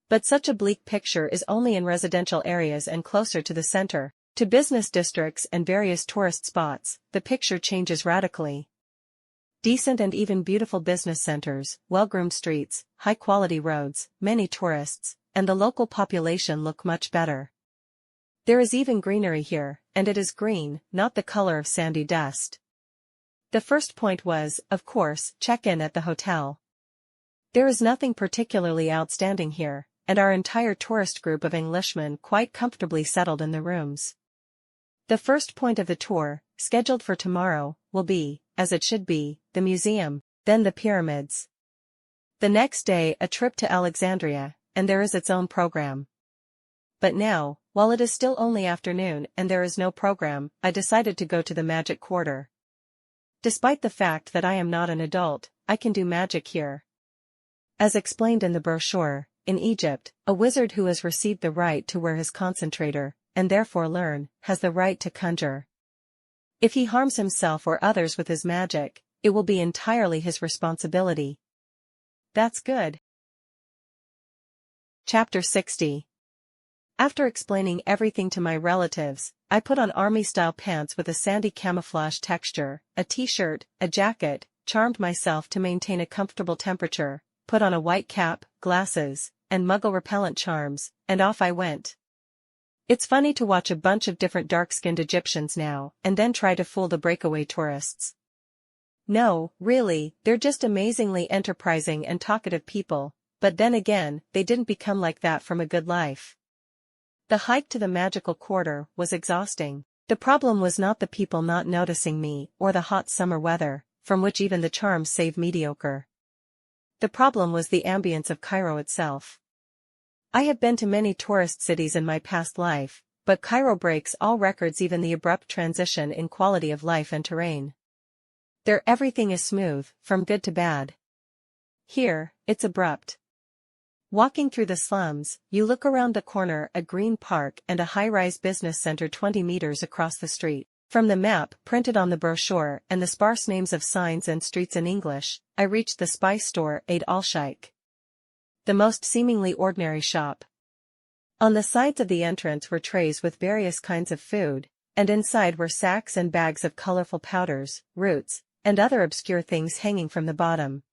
But such a bleak picture is only in residential areas and closer to the center, to business districts and various tourist spots, the picture changes radically. Decent and even beautiful business centers, well-groomed streets, high-quality roads, many tourists, and the local population look much better. There is even greenery here, and it is green, not the color of sandy dust. The first point was, of course, check-in at the hotel. There is nothing particularly outstanding here, and our entire tourist group of Englishmen quite comfortably settled in the rooms. The first point of the tour, scheduled for tomorrow, will be, as it should be, the museum, then the pyramids. The next day a trip to Alexandria, and there is its own program. But now, while it is still only afternoon and there is no program, I decided to go to the magic quarter. Despite the fact that I am not an adult, I can do magic here. As explained in the brochure, in Egypt, a wizard who has received the right to wear his concentrator, and therefore learn, has the right to conjure. If he harms himself or others with his magic, it will be entirely his responsibility. That's good. Chapter 60. After explaining everything to my relatives, I put on army-style pants with a sandy camouflage texture, a t-shirt, a jacket, charmed myself to maintain a comfortable temperature, put on a white cap, glasses, and muggle-repellent charms, and off I went. It's funny to watch a bunch of different dark-skinned Egyptians now, and then try to fool the breakaway tourists. No, really, they're just amazingly enterprising and talkative people, but then again, they didn't become like that from a good life. The hike to the magical quarter was exhausting. The problem was not the people not noticing me or the hot summer weather, from which even the charms save mediocre. The problem was the ambience of Cairo itself. I have been to many tourist cities in my past life, but Cairo breaks all records, even the abrupt transition in quality of life and terrain. There everything is smooth, from good to bad. Here, it's abrupt. Walking through the slums, you look around the corner, a green park and a high-rise business center 20 meters across the street. From the map printed on the brochure and the sparse names of signs and streets in English, I reached the spice store Eid al-Sheikh. The most seemingly ordinary shop. On the sides of the entrance were trays with various kinds of food, and inside were sacks and bags of colorful powders, roots, and other obscure things hanging from the bottom.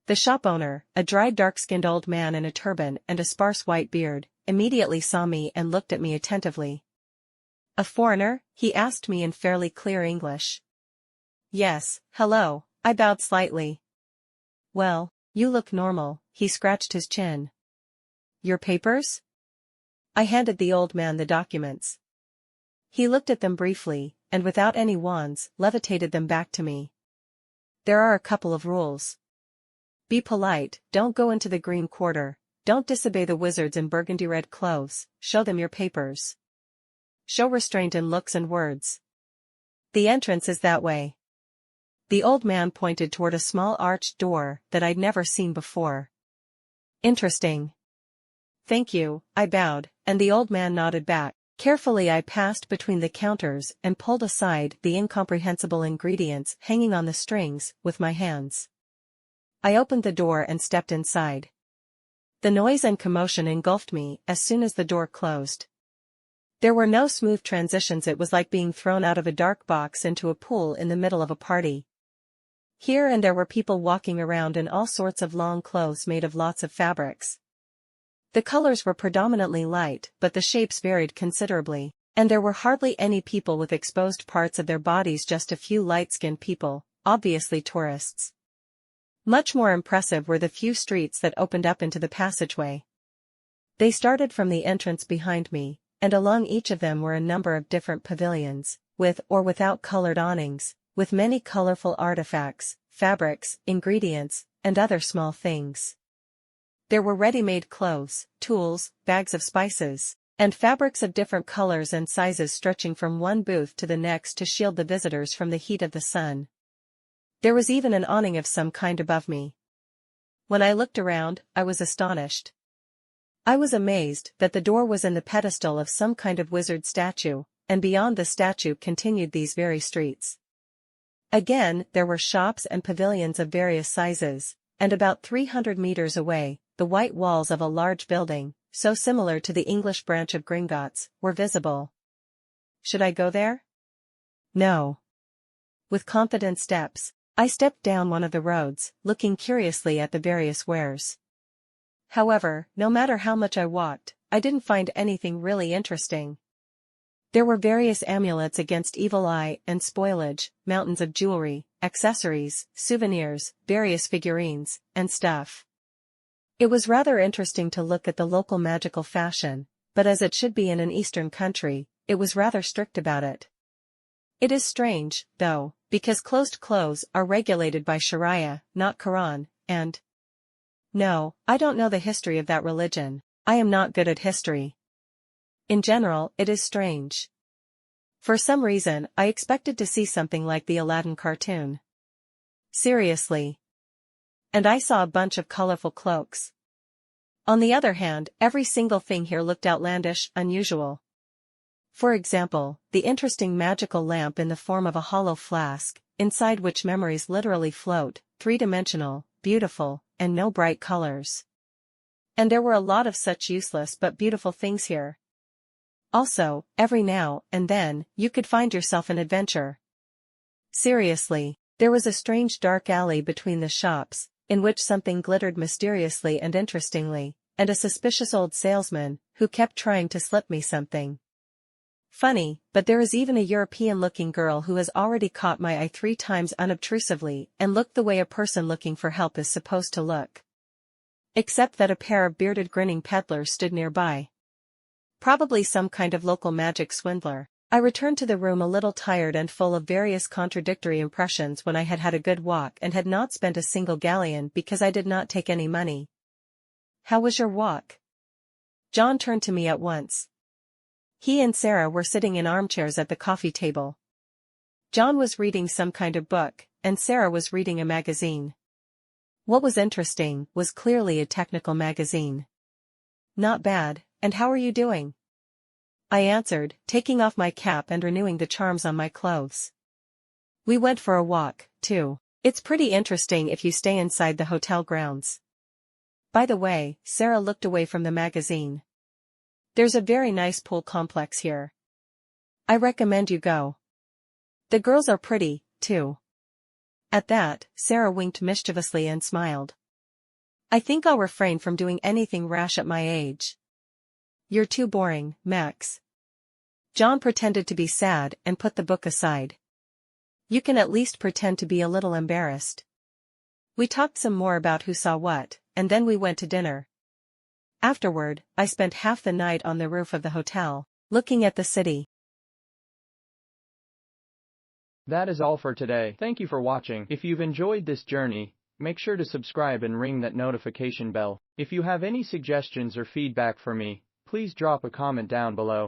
The shop owner, a dry dark-skinned old man in a turban and a sparse white beard, immediately saw me and looked at me attentively. "A foreigner?" he asked me in fairly clear English. "Yes, hello," I bowed slightly. "Well, you look normal," he scratched his chin. "Your papers?" I handed the old man the documents. He looked at them briefly, and without any wands, levitated them back to me. "There are a couple of rules. Be polite, don't go into the green quarter, don't disobey the wizards in burgundy red clothes, show them your papers. Show restraint in looks and words. The entrance is that way." The old man pointed toward a small arched door that I'd never seen before. "Interesting." "Thank you," I bowed, and the old man nodded back. Carefully I passed between the counters and pulled aside the incomprehensible ingredients hanging on the strings with my hands. I opened the door and stepped inside. The noise and commotion engulfed me as soon as the door closed. There were no smooth transitions. It was like being thrown out of a dark box into a pool in the middle of a party. Here and there were people walking around in all sorts of long clothes made of lots of fabrics. The colors were predominantly light, but the shapes varied considerably, and there were hardly any people with exposed parts of their bodies, just a few light-skinned people, obviously tourists. Much more impressive were the few streets that opened up into the passageway. They started from the entrance behind me, and along each of them were a number of different pavilions, with or without colored awnings, with many colorful artifacts, fabrics, ingredients, and other small things. There were ready-made clothes, tools, bags of spices, and fabrics of different colors and sizes stretching from one booth to the next to shield the visitors from the heat of the sun. There was even an awning of some kind above me. When I looked around, I was astonished. I was amazed that the door was in the pedestal of some kind of wizard statue, and beyond the statue continued these very streets. Again, there were shops and pavilions of various sizes, and about 300 meters away, the white walls of a large building, so similar to the English branch of Gringotts, were visible. Should I go there? No. With confident steps, I stepped down one of the roads, looking curiously at the various wares. However, no matter how much I walked, I didn't find anything really interesting. There were various amulets against evil eye and spoilage, mountains of jewelry, accessories, souvenirs, various figurines, and stuff. It was rather interesting to look at the local magical fashion, but as it should be in an Eastern country, it was rather strict about it. It is strange, though, Because closed clothes are regulated by Sharia, not Quran, and... No, I don't know the history of that religion. I am not good at history. In general, it is strange. For some reason, I expected to see something like the Aladdin cartoon. Seriously. And I saw a bunch of colorful cloaks. On the other hand, every single thing here looked outlandish, unusual. For example, the interesting magical lamp in the form of a hollow flask, inside which memories literally float, three-dimensional, beautiful, and no bright colors. And there were a lot of such useless but beautiful things here. Also, every now and then, you could find yourself an adventure. Seriously, there was a strange dark alley between the shops, in which something glittered mysteriously and interestingly, and a suspicious old salesman, who kept trying to slip me something. Funny, but there is even a European-looking girl who has already caught my eye 3 times unobtrusively and looked the way a person looking for help is supposed to look. Except that a pair of bearded grinning peddlers stood nearby. Probably some kind of local magic swindler. I returned to the room a little tired and full of various contradictory impressions when I had had a good walk and had not spent a single galleon because I did not take any money. How was your walk? John turned to me at once. He and Sarah were sitting in armchairs at the coffee table. John was reading some kind of book, and Sarah was reading a magazine. What was interesting was clearly a technical magazine. Not bad, and how are you doing? I answered, taking off my cap and renewing the charms on my clothes. We went for a walk, too. It's pretty interesting if you stay inside the hotel grounds. By the way, Sarah looked away from the magazine. There's a very nice pool complex here. I recommend you go. The girls are pretty, too. At that, Sarah winked mischievously and smiled. I think I'll refrain from doing anything rash at my age. You're too boring, Max. John pretended to be sad and put the book aside. You can at least pretend to be a little embarrassed. We talked some more about who saw what, and then we went to dinner. Afterward, I spent half the night on the roof of the hotel, looking at the city. That is all for today. Thank you for watching. If you've enjoyed this journey, make sure to subscribe and ring that notification bell. If you have any suggestions or feedback for me, please drop a comment down below.